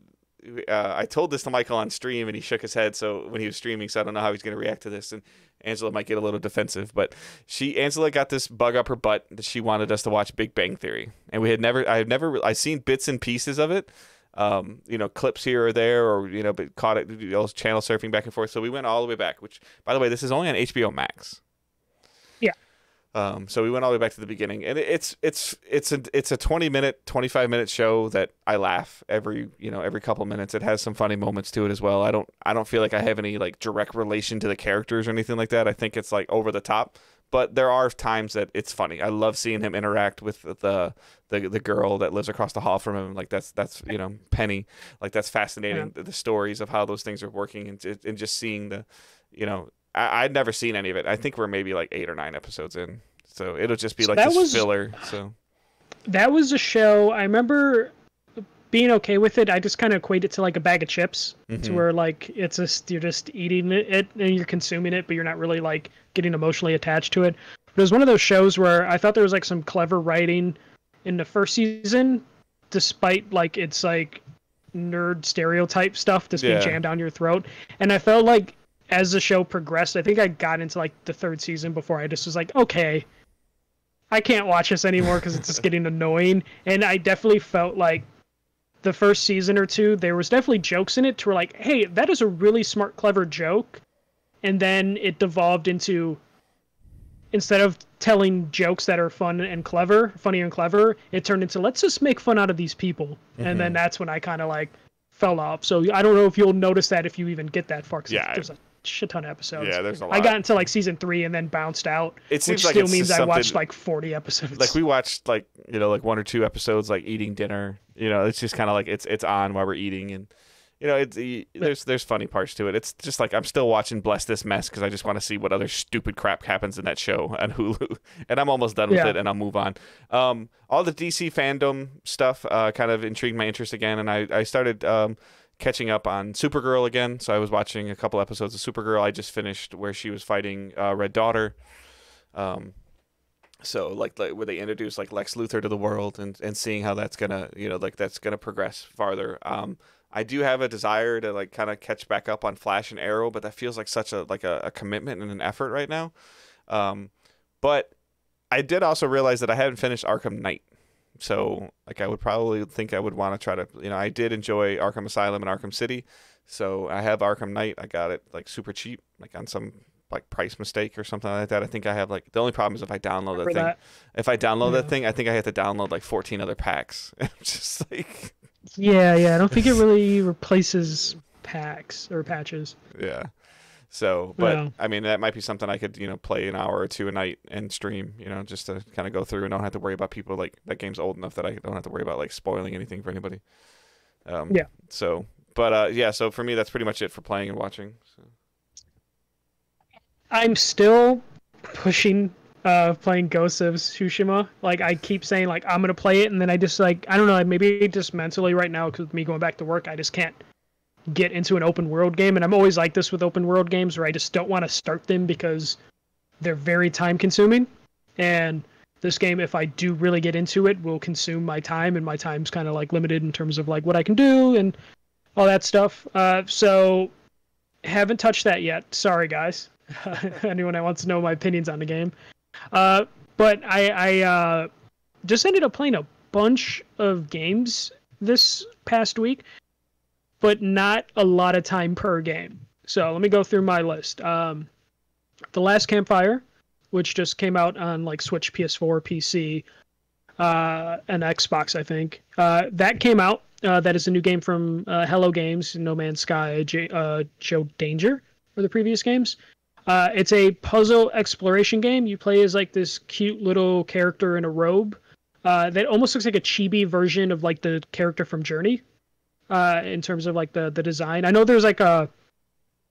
I told this to Michael on stream, and he shook his head. So when he was streaming, so I don't know how he's going to react to this. And Angela might get a little defensive, but Angela got this bug up her butt that she wanted us to watch Big Bang Theory, and I've seen bits and pieces of it, clips here or there, or but caught it, channel surfing back and forth. So we went all the way back. Which, by the way, this is only on HBO Max. Yeah. So we went all the way back to the beginning, and it's a 20-minute, 25-minute show that I laugh every couple minutes. It has some funny moments to it as well. I don't feel like I have any like direct relation to the characters or anything like that. I think it's like over the top, but there are times that it's funny. I love seeing him interact with the girl that lives across the hall from him. Like that's Penny. Like that's fascinating. Yeah. The stories of how those things are working, and just seeing I'd never seen any of it. I think we're maybe like 8 or 9 episodes in, so it'll just be like this filler. So that was a show I remember being okay with it. I just kind of equate it to like a bag of chips, to where like you're just eating it and you're consuming it, but you're not really like getting emotionally attached to it. But it was one of those shows where I thought there was like some clever writing in the first season, despite like it's like nerd stereotype stuff that's being jammed down your throat, and I felt like, as the show progressed, I think I got into like the 3rd season before I just was like, okay, I can't watch this anymore because it's just getting annoying. And I definitely felt like the first season or 2, there was definitely jokes in it to where like, hey, that is a really smart, clever joke. And then it devolved into, instead of telling jokes that are funny and clever, it turned into, let's just make fun out of these people. And then that's when I kind of like fell off. So I don't know if you'll notice that if you even get that far. There's a shit ton of episodes. Yeah, there's a lot. I got into like season 3 and then bounced out. It seems which like still it's means just I watched like 40 episodes. Like we watched like 1 or 2 episodes like eating dinner. It's just kind of like it's on while we're eating, and you know, there's funny parts to it. It's just like I'm still watching Bless This Mess because I just want to see what other stupid crap happens in that show on Hulu, and I'm almost done with it, and I'll move on. All the DC fandom stuff kind of intrigued my interest again, and I started catching up on Supergirl again. So I was watching a couple episodes of Supergirl. I just finished where she was fighting Red Daughter. So like where they introduce like Lex Luthor to the world and seeing how that's gonna, you know, like that's gonna progress farther. I do have a desire to like kind of catch back up on Flash and Arrow, but that feels like such a commitment and an effort right now. But I did also realize that I haven't finished Arkham Knight. So like I would probably think I would want to try to, you know, I did enjoy Arkham Asylum and Arkham City. So I have Arkham Knight. I got it like super cheap, like on some like price mistake or something like that. I think I have like the only problem is if I download that thing. If I download that thing, I think I have to download like 14 other packs. Just like yeah, I don't think it really replaces packs or patches. Yeah. So, but I mean, that might be something I could, you know, play an hour or two a night and stream, you know, just to kind of go through and don't have to worry about people like that game's old enough that I don't have to worry about like spoiling anything for anybody. So, but yeah, so for me, that's pretty much it for playing and watching. So. I'm still pushing playing Ghost of Tsushima. Like I keep saying like I'm gonna play it, and then I just like I don't know, maybe just mentally right now because me going back to work, I just can't get into an open world game. And I'm always like this with open world games where I just don't want to start them because they're very time consuming. And this game, if I do really get into it, will consume my time, and my time's kind of like limited in terms of like what I can do and all that stuff. So haven't touched that yet. Sorry guys. Anyone that wants to know my opinions on the game. But I just ended up playing a bunch of games this past week, but not a lot of time per game. So let me go through my list. The Last Campfire, which just came out on like Switch, PS4, PC, and Xbox, I think. That came out. That is a new game from Hello Games, No Man's Sky, Joe Danger, for the previous games. It's a puzzle exploration game. You play as like this cute little character in a robe that almost looks like a chibi version of like the character from Journey in terms of like the design. I know there's like a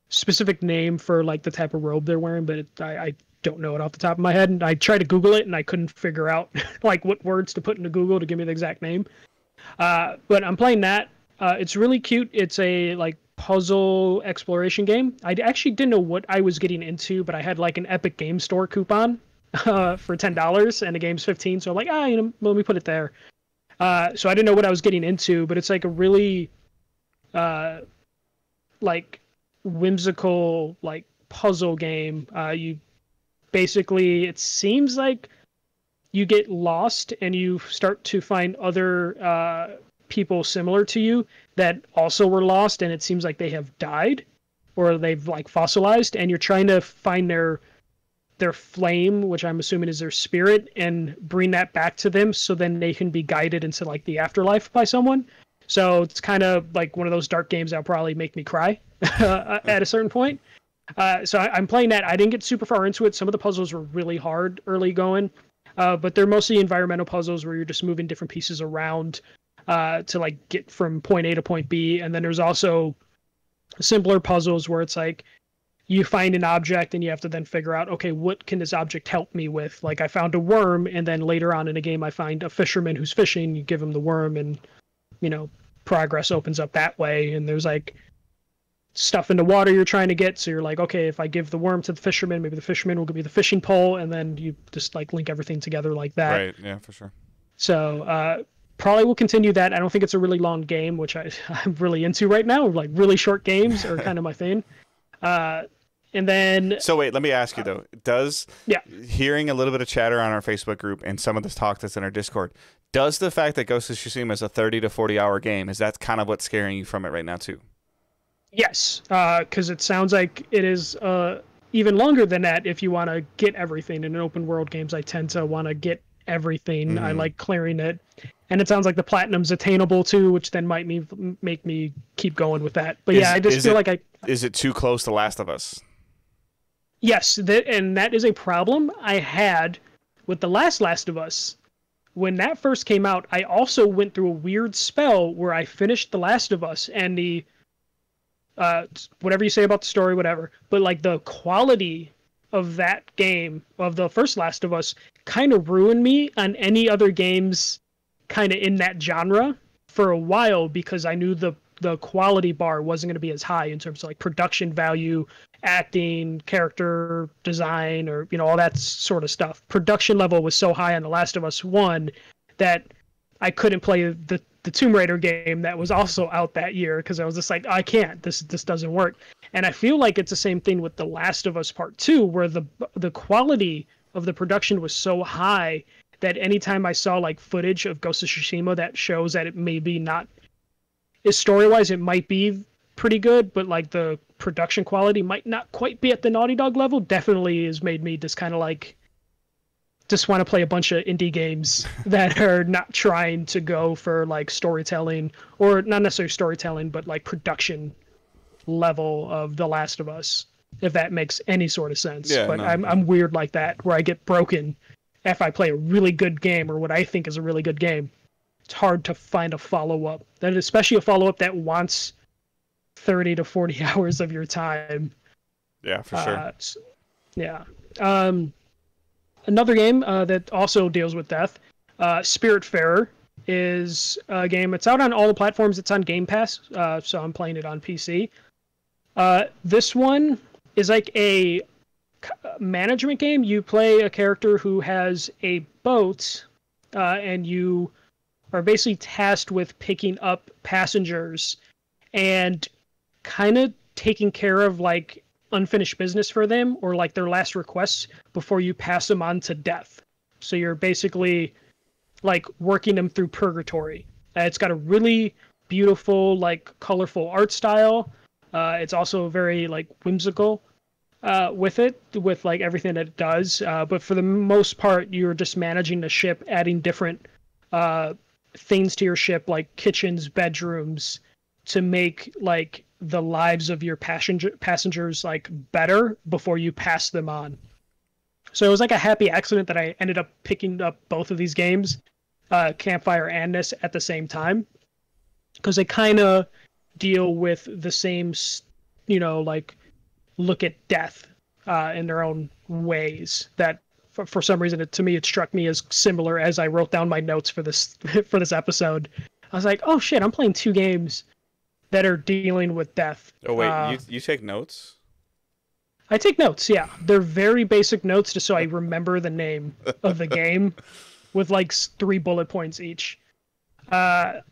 specific name for like the type of robe they're wearing, but I don't know it off the top of my head. And I tried to Google it and I couldn't figure out like what words to put into Google to give me the exact name. But I'm playing that. It's really cute. It's a like puzzle exploration game. I actually didn't know what I was getting into, but I had like an Epic Game Store coupon for $10 and the game's $15. So I'm like, you know, let me put it there. So I didn't know what I was getting into, but it's like a really like whimsical like puzzle game. You basically, it seems like you get lost and you start to find other people similar to you that also were lost, and it seems like they have died or they've like fossilized, and you're trying to find their flame, which I'm assuming is their spirit, and bring that back to them so then they can be guided into like the afterlife by someone. So it's kind of like one of those dark games that'll probably make me cry at a certain point. So I'm playing that. I didn't get super far into it. Some of the puzzles were really hard early going, but they're mostly environmental puzzles where you're just moving different pieces around to like get from point A to point B. And then there's also simpler puzzles where it's like you find an object and you have to then figure out, okay, what can this object help me with? Like I found a worm, and then later on in the game I find a fisherman who's fishing. You give him the worm, and you know, progress opens up that way. And there's like stuff in the water you're trying to get, so you're like, okay, if I give the worm to the fisherman, maybe the fisherman will give me the fishing pole, and then you just like link everything together like that. Right, yeah, for sure. So probably will continue that. I don't think it's a really long game, which I'm really into right now. Like really short games are kind of my thing. And then so wait, let me ask you though, does hearing a little bit of chatter on our Facebook group and some of this talk that's in our Discord, does the fact that Ghost of Tsushima is a 30 to 40 hour game, is that kind of what's scaring you from it right now too? Yes, because it sounds like it is even longer than that if you want to get everything. In open world games, I tend to want to get everything. I like clearing it. And it sounds like the platinum's attainable too, which then might make me keep going with that. But I just feel like Is it too close to Last of Us? Yes, and that is a problem I had with the Last of Us. When that first came out, I also went through a weird spell where I finished The Last of Us, and the Whatever you say about the story, whatever. But like the quality of that game, of the first Last of Us, kind of ruined me on any other games kind of in that genre for a while, because I knew the quality bar wasn't going to be as high in terms of like production value, acting, character design, or all that sort of stuff. Production level was so high on The Last of Us 1 that I couldn't play the Tomb Raider game that was also out that year, because I was just like, I can't. This doesn't work. And I feel like it's the same thing with The Last of Us Part 2, where the quality of the production was so high that anytime I saw like footage of Ghost of Tsushima that shows that it maybe not, story-wise it might be pretty good, but like the production quality might not quite be at the Naughty Dog level, definitely has made me just kind of like just want to play a bunch of indie games that are not trying to go for like storytelling, or not necessarily storytelling, but like production level of The Last of Us, if that makes any sort of sense. Yeah, but no. I'm weird like that, where I get broken if I play a really good game, or what I think is a really good game. It's hard to find a follow-up, that especially a follow-up that wants 30 to 40 hours of your time. Yeah, for sure. Yeah. Another game that also deals with death, Spiritfarer, is a game. It's out on all the platforms. It's on Game Pass, so I'm playing it on PC. This one is like a management game. You play a character who has a boat, and you are basically tasked with picking up passengers and kind of taking care of like unfinished business for them, or like their last requests before you pass them on to death. So you're basically like working them through purgatory. It's got a really beautiful, like colorful art style. It's also very like whimsical with it, with like everything that it does. But for the most part, you're just managing the ship, adding different things to your ship, like kitchens, bedrooms, to make like the lives of your passengers like better before you pass them on. So it was like a happy accident that I ended up picking up both of these games, Campfire and this, at the same time, because they kind of deal with the same, like look at death in their own ways. That for some reason, to me, it struck me as similar as I wrote down my notes for this episode. I was like, oh shit, I'm playing two games that are dealing with death. Oh wait, you take notes? I take notes, yeah. They're very basic notes, just so I remember the name of the game, with like 3 bullet points each. So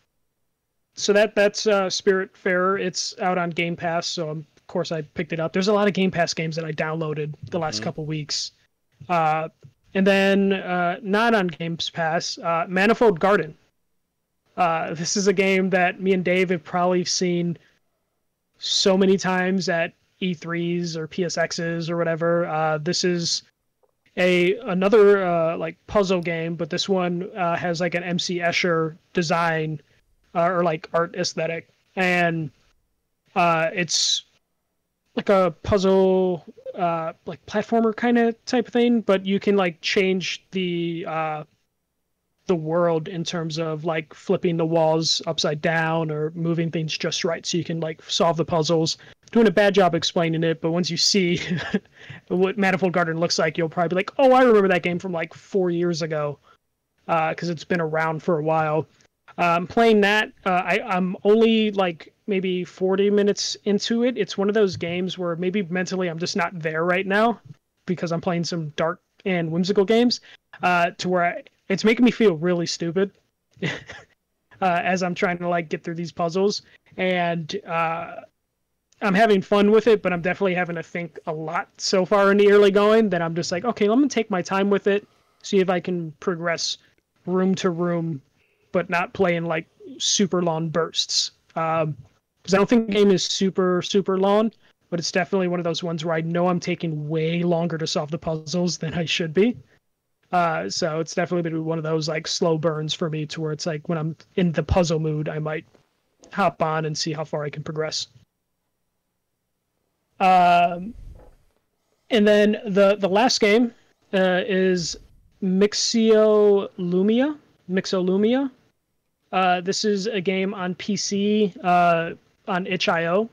that's Spiritfarer. It's out on Game Pass, so of course I picked it up. There's a lot of Game Pass games that I downloaded the last couple weeks. And then not on Game Pass, Manifold Garden. This is a game that me and Dave have probably seen so many times at E3s or PSXs or whatever. This is another like puzzle game, but this one has like an MC Escher design or like art aesthetic, and it's like a puzzle like platformer kind of type of thing, but you can like change the world in terms of like flipping the walls upside down or moving things just right so you can like solve the puzzles. Doing a bad job explaining it, but once you see what Manifold Garden looks like, you'll probably be like, oh, I remember that game from like 4 years ago, because it's been around for a while. Playing that, I'm only like maybe 40 minutes into it. It's one of those games where maybe mentally I'm just not there right now, because I'm playing some dark and whimsical games, to where it's making me feel really stupid as I'm trying to like get through these puzzles, and I'm having fun with it, but I'm definitely having to think a lot so far in the early going that I'm just like, okay, let me take my time with it, see if I can progress room to room, but not play in like super long bursts. Because I don't think the game is super long, but it's definitely one of those ones where I know I'm taking way longer to solve the puzzles than I should be. So it's definitely been one of those like slow burns for me, to where it's like when I'm in the puzzle mood, I might hop on and see how far I can progress. And then the last game is Mixolumia. This is a game on PC on itch.io.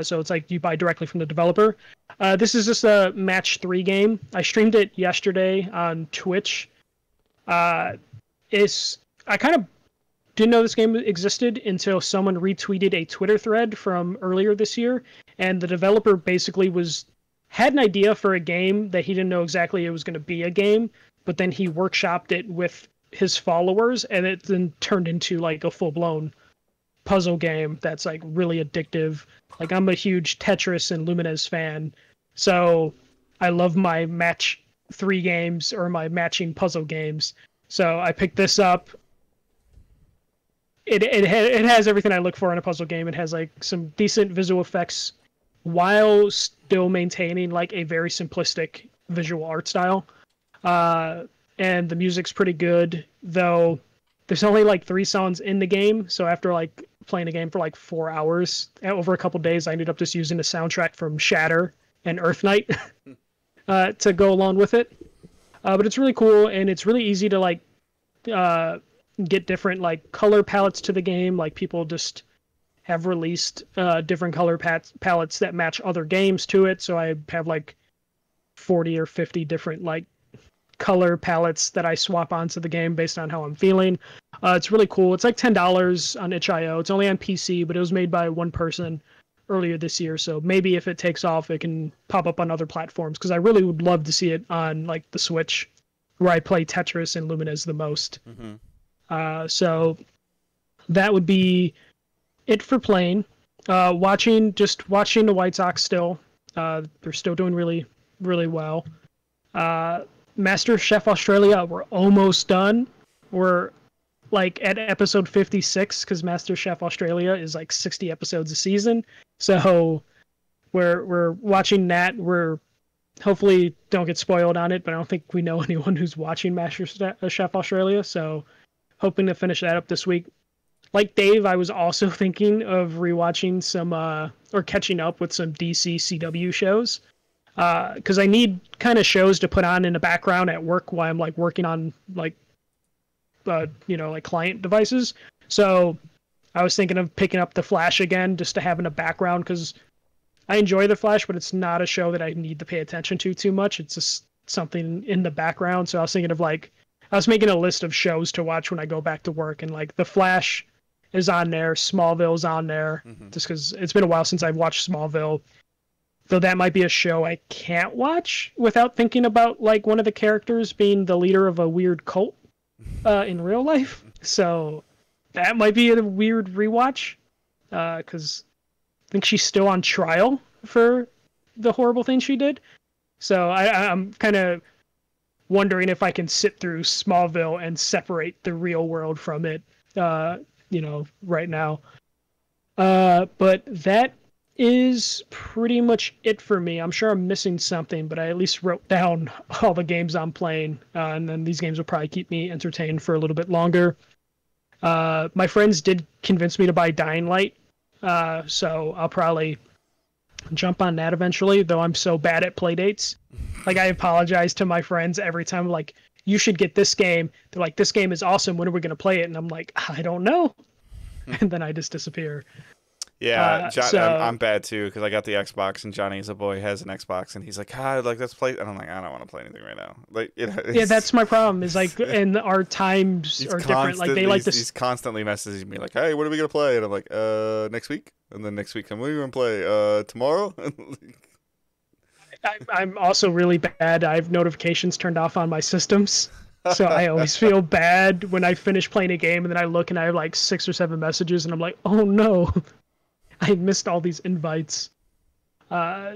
So it's like you buy directly from the developer. This is just a match 3 game. I streamed it yesterday on Twitch. It's I kind of didn't know this game existed until someone retweeted a Twitter thread from earlier this year, and the developer basically had an idea for a game that he didn't know exactly it was going to be a game, but then he workshopped it with his followers, and it then turned into like a full-blown puzzle game that's like really addictive. Like, I'm a huge Tetris and Lumines fan, so I love my match 3 games or my matching puzzle games. So I picked this up. It has everything I look for in a puzzle game. It has like some decent visual effects while still maintaining like a very simplistic visual art style. And the music's pretty good, though there's only like 3 songs in the game. So after like playing the game for like 4 hours over a couple days, I ended up just using the soundtrack from Shatter and Earth Night to go along with it. But it's really cool, and it's really easy to like get different like color palettes to the game. Like, people just have released different color palettes that match other games to it. So I have like 40 or 50 different like color palettes that I swap onto the game based on how I'm feeling. It's really cool. It's like $10 on itch.io. It's only on PC, but it was made by one person earlier this year. So maybe if it takes off, it can pop up on other platforms, because I really would love to see it on like the Switch, where I play Tetris and Lumines the most. So that would be it for playing. Watching the White Sox still. They're still doing really, really well. Master Chef Australia, we're almost done. We're like at episode 56, because Master Chef Australia is like 60 episodes a season. So we're watching that. We're hopefully don't get spoiled on it, but I don't think we know anyone who's watching Master Chef Australia. So hoping to finish that up this week. Like Dave, I was also thinking of rewatching some or catching up with some DC CW shows. Because I need kind of shows to put on in the background at work while I'm like working on like like client devices. So I was thinking of picking up The Flash again, just to have in the background, because I enjoy The Flash, but it's not a show that I need to pay attention to too much. It's just something in the background. So I was thinking of I was making a list of shows to watch when I go back to work, and like The Flash is on there, Smallville's on there, just because it's been a while since I've watched Smallville. Though that might be a show I can't watch without thinking about like one of the characters being the leader of a weird cult in real life. So that might be a weird rewatch, because I think she's still on trial for the horrible thing she did. So I'm kind of wondering if I can sit through Smallville and separate the real world from it, right now. But that is pretty much it for me. I'm sure I'm missing something, but I at least wrote down all the games I'm playing, and then these games will probably keep me entertained for a little bit longer. My friends did convince me to buy Dying Light, so I'll probably jump on that eventually, though I'm so bad at playdates. Like, I apologize to my friends every time, like, you should get this game. They're like, this game is awesome, when are we going to play it? And I'm like, I don't know. And then I just disappear. Yeah, I'm bad too, because I got the Xbox, and Johnny, as a boy, has an Xbox, and he's like, let's play. And I'm like, I don't want to play anything right now. Like, yeah, that's my problem. Is like, and our times are different. Like, they like this. He's constantly messaging me like, hey, what are we gonna play? And I'm like, next week. And then next week, what are we gonna play? Tomorrow. I'm also really bad. I have notifications turned off on my systems. So I always feel bad when I finish playing a game, and then I look and I have like 6 or 7 messages, and I'm like, oh no. I missed all these invites.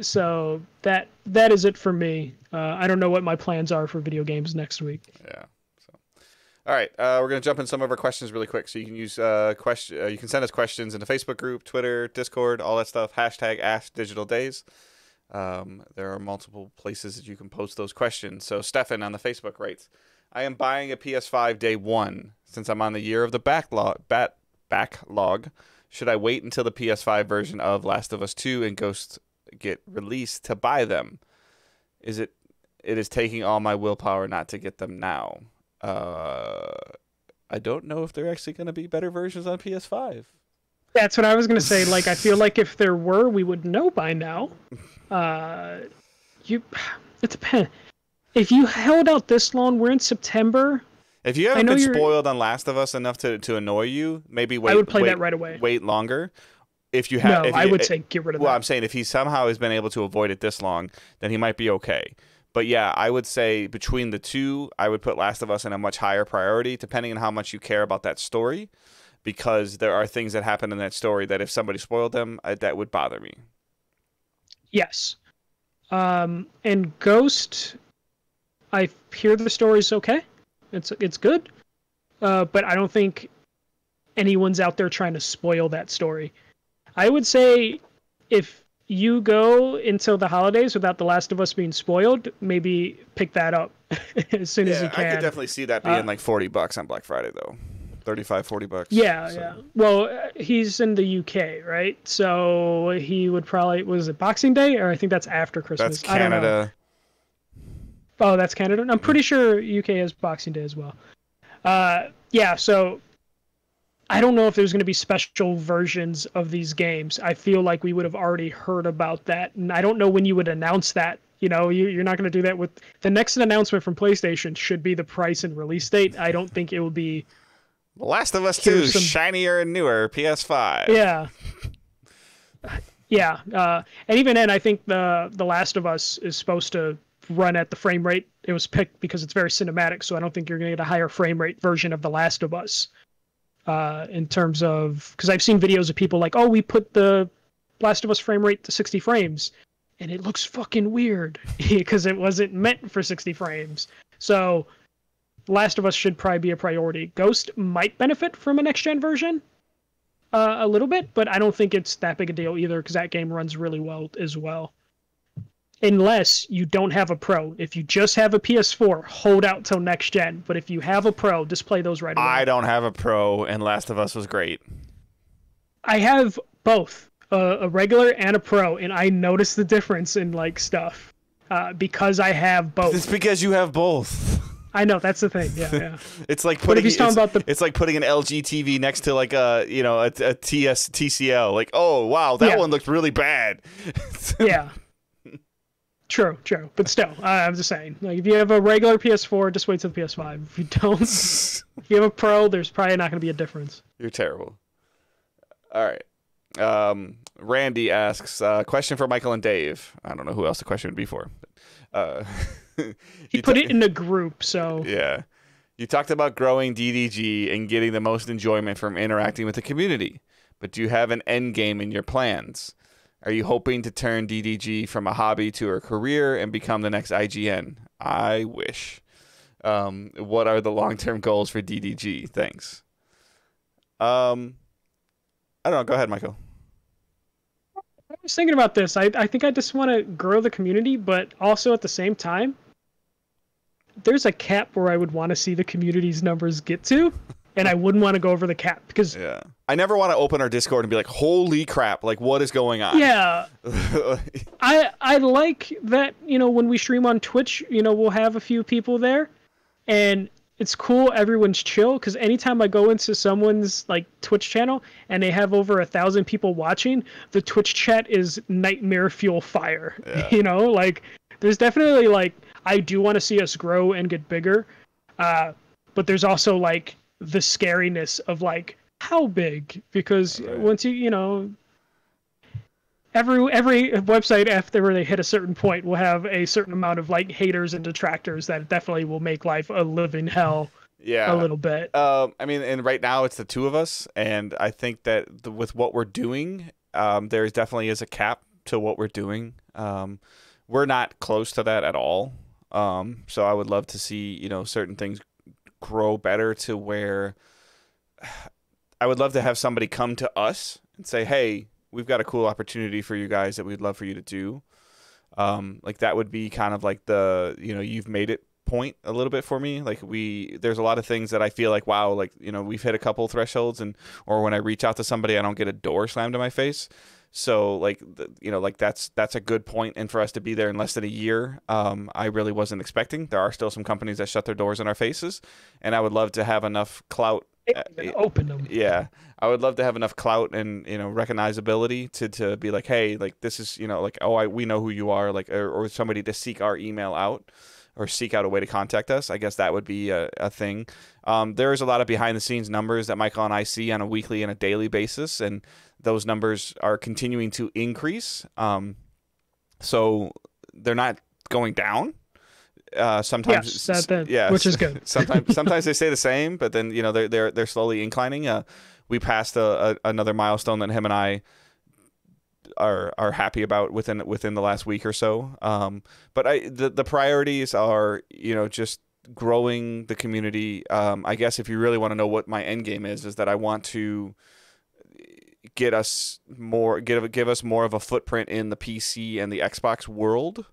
So that is it for me. I don't know what my plans are for video games next week. Yeah. So, all right, we're gonna jump in some of our questions really quick. So you can use you can send us questions in the Facebook group, Twitter, Discord, all that stuff. #AskDigitalDays. There are multiple places that you can post those questions. So Stefan on the Facebook writes, "I am buying a PS5 day one since I'm on the year of the backlog. Should I wait until the PS5 version of Last of Us 2 and Ghost get released to buy them? It is taking all my willpower not to get them now. I don't know if they're actually going to be better versions on PS5. That's what I was gonna say. Like, I feel like if there were, we would know by now. It depends. If you held out this long, we're in September. If you haven't been spoiled on Last of Us enough to annoy you, maybe wait. I would play that right away. Wait longer. If you have, I would say get rid of that. Well, I'm saying if he somehow has been able to avoid it this long, then he might be okay. But yeah, I would say between the two, I would put Last of Us in a much higher priority, depending on how much you care about that story, because there are things that happen in that story that if somebody spoiled them, that would bother me. Yes. And Ghost, I hear the story's okay. It's good. But I don't think anyone's out there trying to spoil that story. I would say if you go until the holidays without The Last of Us being spoiled, maybe pick that up as soon as you can. I could definitely see that being like $40 on Black Friday, though. $35-$40. Yeah, so. Yeah. Well, he's in the UK, right? So he would probably, was it Boxing Day? Or I think that's after Christmas. That's Canada. Oh, that's Canada? I'm pretty sure UK has Boxing Day as well. Yeah, so I don't know if there's going to be special versions of these games. I feel like we would have already heard about that, and I don't know when you would announce that. You know, you're not going to do that with... The next announcement from PlayStation should be the price and release date. I don't think it will be... Last of Us 2, shinier and newer, PS5. Yeah. Yeah. And even then, I think the Last of Us is supposed to run at the frame rate. It was picked because it's very cinematic, so I don't think you're going to get a higher frame rate version of The Last of Us. In terms of... Because I've seen videos of people like, oh, we put the Last of Us frame rate to 60 frames, and it looks fucking weird because it wasn't meant for 60 frames. So Last of Us should probably be a priority. Ghost might benefit from a next-gen version a little bit, but I don't think it's that big a deal either because that game runs really well as well. Unless you don't have a Pro. If you just have a PS4, hold out till next gen. But if you have a Pro, just play those right away. I don't have a Pro, and Last of Us was great. I have both, a regular and a Pro, and I notice the difference in like stuff because I have both. It's because you have both. I know, that's the thing. Yeah. It's like putting it's like putting an LG TV next to like a TCL. Like, oh wow, that one looked really bad. Yeah. True. But still, I'm just saying. Like, if you have a regular PS4, just wait till the PS5. If you don't, if you have a Pro, there's probably not going to be a difference. You're terrible. All right. Randy asks, question for Michael and Dave. I don't know who else the question would be for. He put it in a group, so... Yeah. You talked about growing DDG and getting the most enjoyment from interacting with the community. But do you have an end game in your plans? Are you hoping to turn DDG from a hobby to a career and become the next IGN? I wish. What are the long-term goals for DDG? Thanks. I don't know. Go ahead, Michael. I was thinking about this. I think I just want to grow the community, but also at the same time, there's a cap where I would want to see the community's numbers get to, and I wouldn't want to go over the cap because... Yeah. I never want to open our Discord and be like, holy crap, like, what is going on? Yeah. I like that, when we stream on Twitch, we'll have a few people there, and it's cool, everyone's chill, because anytime I go into someone's, like, Twitch channel, and they have over 1,000 people watching, the Twitch chat is nightmare fuel fire, Like, there's definitely, like, I do want to see us grow and get bigger, but there's also, like, the scariness of, like, how big? Because once every website after they hit a certain point will have a certain amount of like haters and detractors that definitely will make life a living hell. Yeah, a little bit. I mean, and right now it's the two of us, and I think that with what we're doing, there definitely is a cap to what we're doing. We're not close to that at all. So I would love to see certain things grow better to where. I would love to have somebody come to us and say, hey, we've got a cool opportunity for you guys that we'd love for you to do. Like that would be kind of like the, you've made it point a little bit for me. Like there's a lot of things that I feel like, wow, like, we've hit a couple thresholds or when I reach out to somebody, I don't get a door slammed in my face. So like, that's a good point. And for us to be there in less than a year, I really wasn't expecting. There are still some companies that shut their doors in our faces, and I would love to have enough clout They don't even open them. Yeah, I would love to have enough clout and recognizability to be like, hey, like this is like, oh, we know who you are, like, or somebody to seek our email out or seek out a way to contact us. I guess that would be a thing. There is a lot of behind the scenes numbers that Michael and I see on a weekly and a daily basis, and those numbers are continuing to increase. So they're not going down. Sometimes, yes, which is good. sometimes they stay the same, but then they're slowly inclining. We passed another milestone that him and I are happy about within the last week or so. But the priorities are just growing the community. I guess if you really want to know what my end game is that I want to give us more of a footprint in the PC and the Xbox world.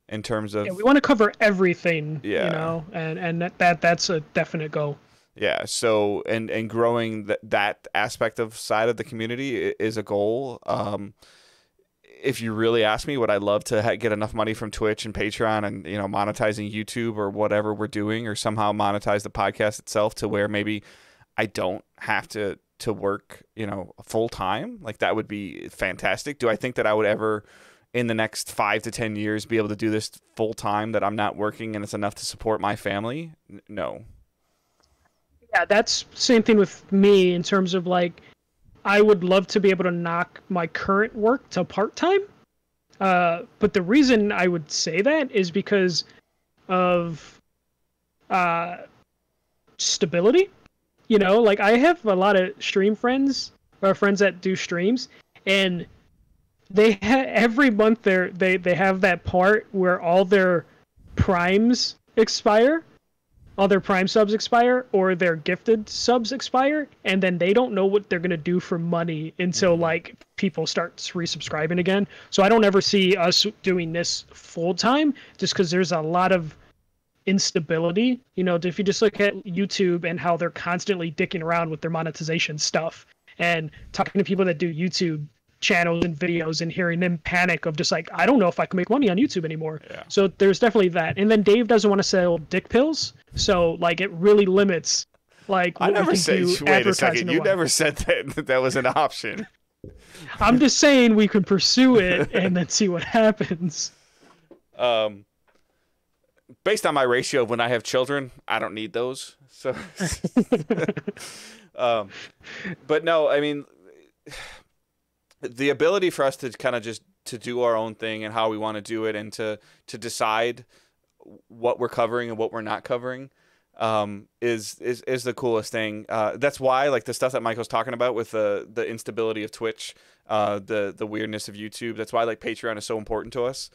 In terms of we want to cover everything, and that's a definite goal. Yeah, so and growing that aspect of side of the community is a goal. If you really ask me, would I love to get enough money from Twitch and Patreon and monetizing YouTube or whatever we're doing, or somehow monetize the podcast itself to where maybe I don't have to work full time? Like, that would be fantastic. Do I think that I would ever in the next 5 to 10 years be able to do this full time, that I'm not working and it's enough to support my family? No. Yeah, that's same thing with me in terms of like, I would love to be able to knock my current work to part-time. But the reason I would say that is because of stability. Like, I have a lot of stream friends or friends that do streams, and they every month they have that part where all their primes expire, all their prime subs expire, or their gifted subs expire, and then they don't know what they're gonna do for money until like people start resubscribing again. So I don't ever see us doing this full time, just because there's a lot of instability. If you just look at YouTube and how they're constantly dicking around with their monetization stuff, and talking to people that do YouTube channels and videos and hearing them panic of just like, I don't know if I can make money on YouTube anymore. Yeah. So there's definitely that. And then Dave doesn't want to sell dick pills, so like it really limits like what I never we can said, do. wait a second, you never said that was an option. I'm just saying we can pursue it and then see what happens. Based on my ratio of when I have children, I don't need those. So but no, I mean, the ability for us to kind of just to do our own thing and how we want to do it, and to decide what we're covering and what we're not covering, is the coolest thing. That's why, like, the stuff that Michael's talking about with the instability of Twitch, the weirdness of YouTube, that's why like Patreon is so important to us,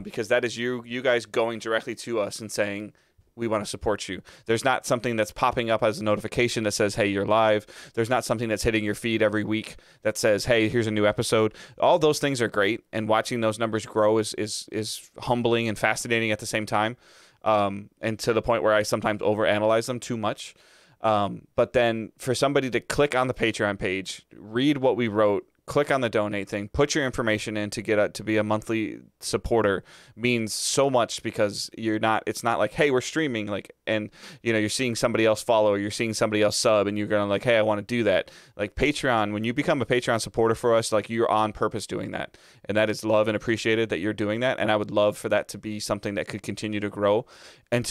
because that is you guys going directly to us and saying, we want to support you. There's not something that's popping up as a notification that says, hey, you're live. There's not something that's hitting your feed every week that says, hey, here's a new episode. All those things are great, and watching those numbers grow is humbling and fascinating at the same time, and to the point where I sometimes overanalyze them too much. But then for somebody to click on the Patreon page, read what we wrote, click on the donate thing, put your information in to be a monthly supporter, means so much, because it's not like, hey, we're streaming, like, and you're seeing somebody else follow, or you're seeing somebody else sub, and you're going like, hey, I want to do that. Like, Patreon, when you become a Patreon supporter for us, like, you're on purpose doing that, and that is love and appreciated that you're doing that. And I would love for that to be something that could continue to grow, and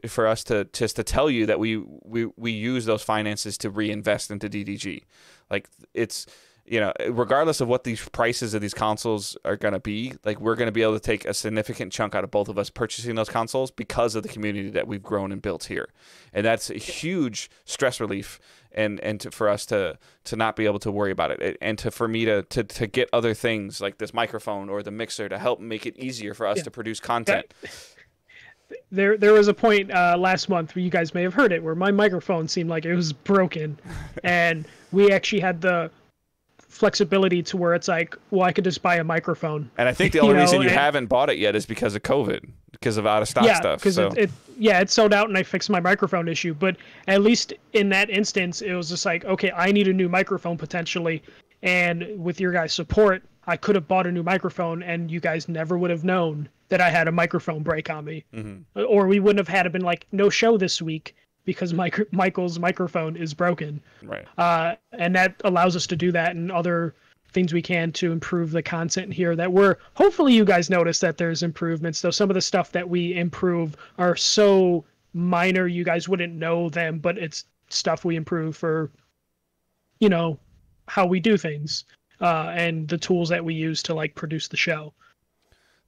for us to tell you that we use those finances to reinvest into DDG. Like, it's, regardless of what these prices of these consoles are going to be, like, we're going to be able to take a significant chunk out of both of us purchasing those consoles because of the community that we've grown and built here. And that's a huge stress relief, and for us to not be able to worry about it, and for me to get other things like this microphone or the mixer to help make it easier for us to produce content. There was a point last month where you guys may have heard it, where my microphone seemed like it was broken, and we actually had the flexibility to where it's like, well, I could just buy a microphone. And I think the only reason you haven't bought it yet is because of COVID, because of out of stock stuff. Because it sold out, and I fixed my microphone issue. But at least in that instance, it was just like, okay, I need a new microphone potentially, and with your guys' support, I could have bought a new microphone, and you guys never would have known that I had a microphone break on me, or we wouldn't have had been like, no show this week because Michael's microphone is broken. Right. And that allows us to do that and other things we can to improve the content here that we're hopefully you guys notice that there's improvements, though some of the stuff that we improve are so minor you guys wouldn't know them, but it's stuff we improve for, you know, how we do things, and the tools that we use to like produce the show.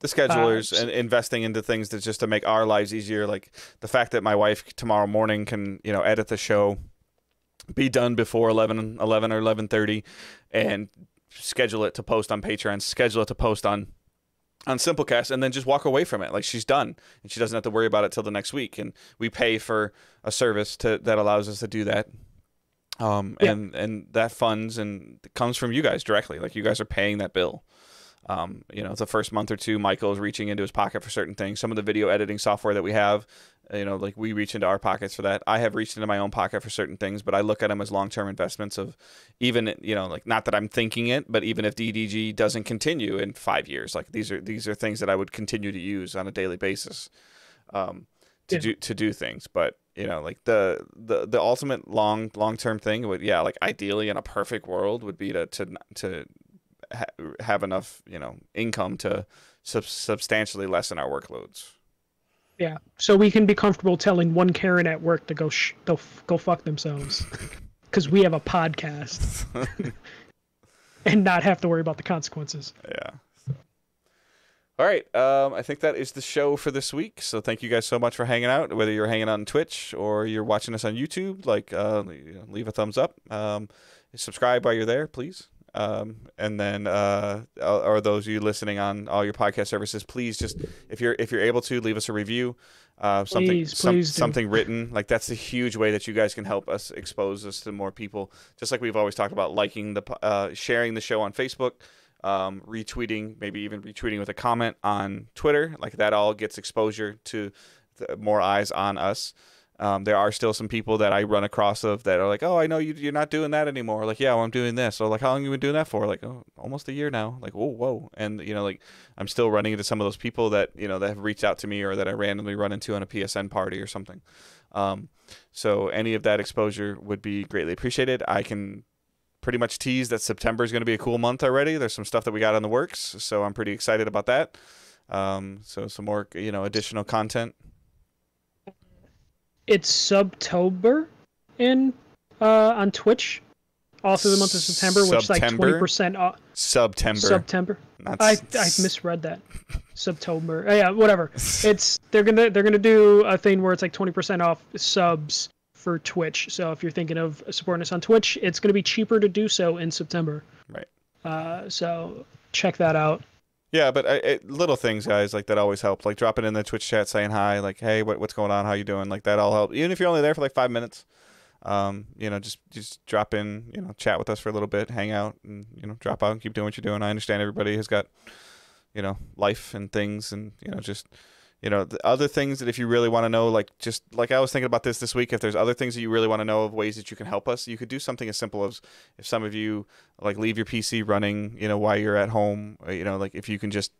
The schedulers and investing into things that just to make our lives easier. Like the fact that my wife tomorrow morning can, you know, edit the show, be done before 11 or 11:30, and schedule it to post on Patreon, schedule it to post on Simplecast, and then just walk away from it. Like she's done, and she doesn't have to worry about it till the next week. And we pay for a service that allows us to do that. And that funds and comes from you guys directly. Like you guys are paying that bill. You know, the first month or two, Michael is reaching into his pocket for certain things. Some of the video editing software that we have, you know, like we reach into our pockets for that. I have reached into my own pocket for certain things, but I look at them as long-term investments of even, you know, like not that I'm thinking it, but even if DDG doesn't continue in 5 years, like these are things that I would continue to use on a daily basis, to do things. But you know, like the ultimate long-term thing would, like ideally in a perfect world would be to have enough, you know, income to substantially lessen our workloads. Yeah, so we can be comfortable telling one Karen at work to go go fuck themselves, because we have a podcast, and not have to worry about the consequences. Yeah. All right, I think that is the show for this week. So thank you guys so much for hanging out. Whether you're hanging out on Twitch or you're watching us on YouTube, like leave a thumbs up, subscribe while you're there, please. And then, or those of you listening on all your podcast services, please just, if you're able to, leave us a review, something written. Like that's a huge way that you guys can help us expose us to more people. Just like we've always talked about, liking sharing the show on Facebook, retweeting, maybe even retweeting with a comment on Twitter. Like that all gets exposure to more eyes on us. There are still some people that I run across that are like, oh, I know you're not doing that anymore. Like, yeah, well, I'm doing this. So like, how long have you been doing that for? Like, oh, almost a year now. Like, whoa. And, you know, like I'm still running into some of those people that, you know, that have reached out to me or that I randomly run into on a PSN party or something. So any of that exposure would be greatly appreciated. I can pretty much tease that September is going to be a cool month already. There's some stuff that we got in the works. So I'm pretty excited about that. So some more, you know, additional content. It's Subtober on Twitch, all through the month of September, which is like 20% off. September. I misread that. Subtober. Yeah, whatever. They're gonna do a thing where it's like 20% off subs for Twitch. So if you're thinking of supporting us on Twitch, it's gonna be cheaper to do so in September. Right. So check that out. Yeah, but little things, guys, like that always help. Like dropping in the Twitch chat, saying hi, like, hey, what's going on? How you doing? Like that all helps. Even if you're only there for like 5 minutes, you know, just drop in, you know, chat with us for a little bit, hang out, and you know, drop out and keep doing what you're doing. I understand everybody has got, you know, life and things, and you know, just. You know, the other things that if you really want to know, like just like I was thinking about this week, if there's other things that you really want to know of ways that you can help us, you could do something as simple as if some of you like leave your PC running, you know, while you're at home, you know, like if you can just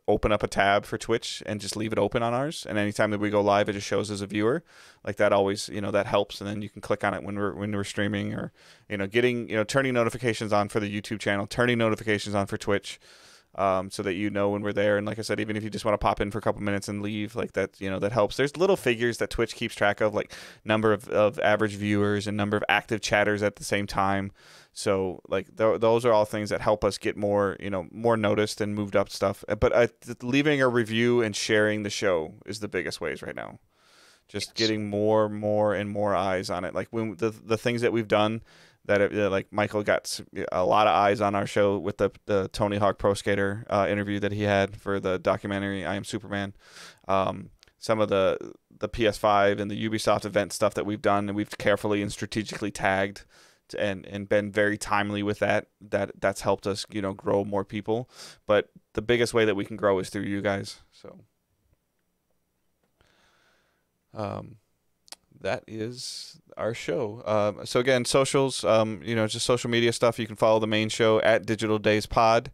open up a tab for Twitch and just leave it open on ours. And anytime that we go live, it just shows as a viewer. Like that always, you know, that helps. And then you can click on it when we're streaming or, you know, getting, you know, turning notifications on for the YouTube channel, turning notifications on for Twitch. So that you know when we're there. And like I said, even if you just want to pop in for a couple minutes and leave, like that, you know, that helps. There's little figures that Twitch keeps track of, like number of average viewers and number of active chatters at the same time. So like those are all things that help us get more, you know, more noticed and moved up stuff. But leaving a review and sharing the show is the biggest ways right now. Just getting more and more eyes on it. Like when the things that we've done, that like Michael got a lot of eyes on our show with the Tony Hawk Pro Skater interview that he had for the documentary I Am Superman. Some of the PS5 and the Ubisoft event stuff that we've done, and we've carefully and strategically tagged and been very timely with that's helped us, you know, grow more people. But the biggest way that we can grow is through you guys. So that is our show. So again, socials, you know, just social media stuff. You can follow the main show at Digital Days Pod.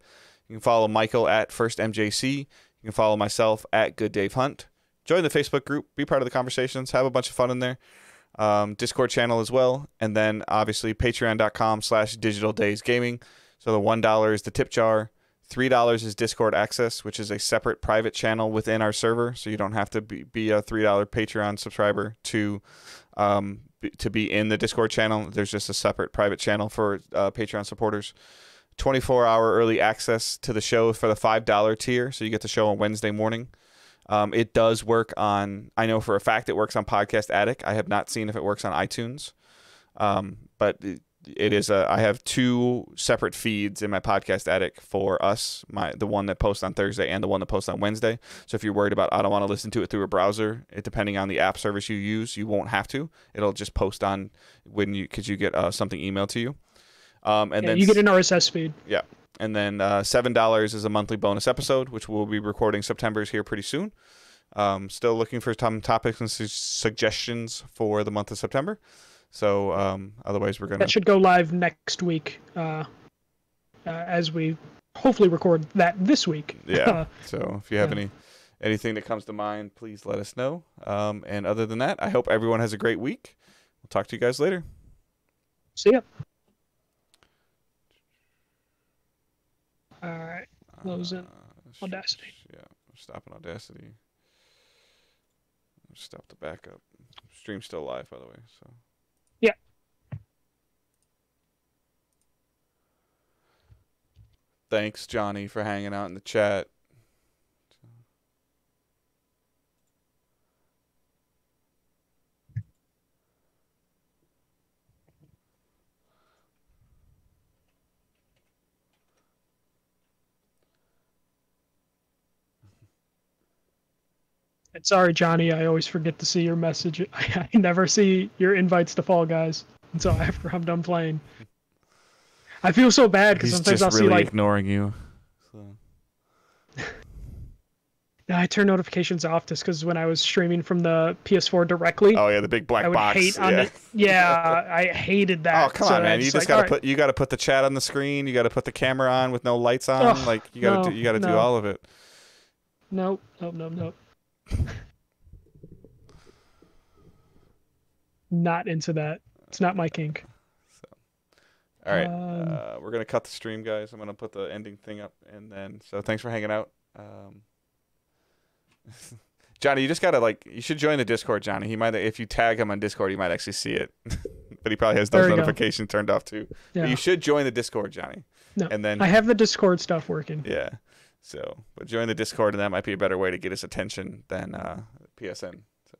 You can follow Michael at First MJC. You can follow myself at Good Dave Hunt. Join the Facebook group. Be part of the conversations. Have a bunch of fun in there. Discord channel as well, and then obviously patreon.com/digitaldaysgaming. So the $1 is the tip jar, $3 is Discord access, which is a separate private channel within our server, so you don't have to be a $3 Patreon subscriber to be in the Discord channel. There's just a separate private channel for Patreon supporters. 24-hour early access to the show for the $5 tier, so you get the show on Wednesday morning. It does work on, I know for a fact it works on Podcast Addict. I have not seen if it works on iTunes, but it is I have 2 separate feeds in my Podcast Addict for us, the one that posts on Thursday and the one that posts on Wednesday. So if you're worried about, I don't want to listen to it through a browser, depending on the app service you use, you won't have to. It'll just post on because you get something emailed to you. Then you get an RSS feed. Yeah. And then $7 is a monthly bonus episode, which we'll be recording September's here pretty soon. Still looking for some topics and suggestions for the month of September. So otherwise, we're going to... That should go live next week as we hopefully record that this week. Yeah. So if you have anything that comes to mind, please let us know. And other than that, I hope everyone has a great week. We'll talk to you guys later. See ya. All right, close in Audacity. Yeah, stopping Audacity. Stop the backup. Stream's still live, by the way. So. Yeah. Thanks, Johnny, for hanging out in the chat. And sorry, Johnny, I always forget to see your message. I never see your invites to Fall Guys until after I'm done playing. I feel so bad because sometimes I'll really see like ignoring you. So. Yeah, I turn notifications off just because when I was streaming from the PS4 directly. Oh yeah, the big black box. I hated that. Oh come on, man! You just gotta put the chat on the screen. You gotta put the camera on with no lights on. You gotta do all of it. Nope. Not into that. It's not my kink. So, all right, we're gonna cut the stream, guys. I'm gonna put the ending thing up, and then thanks for hanging out. Johnny, you just gotta you should join the Discord, Johnny. He might, if you tag him on Discord, he might actually see it, but he probably has those notifications turned off too. Yeah. But you should join the Discord, Johnny. No, and then I have the Discord stuff working. Yeah. So, but join the Discord, and that might be a better way to get his attention than PSN. So.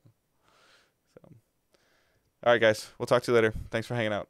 All right, guys. We'll talk to you later. Thanks for hanging out.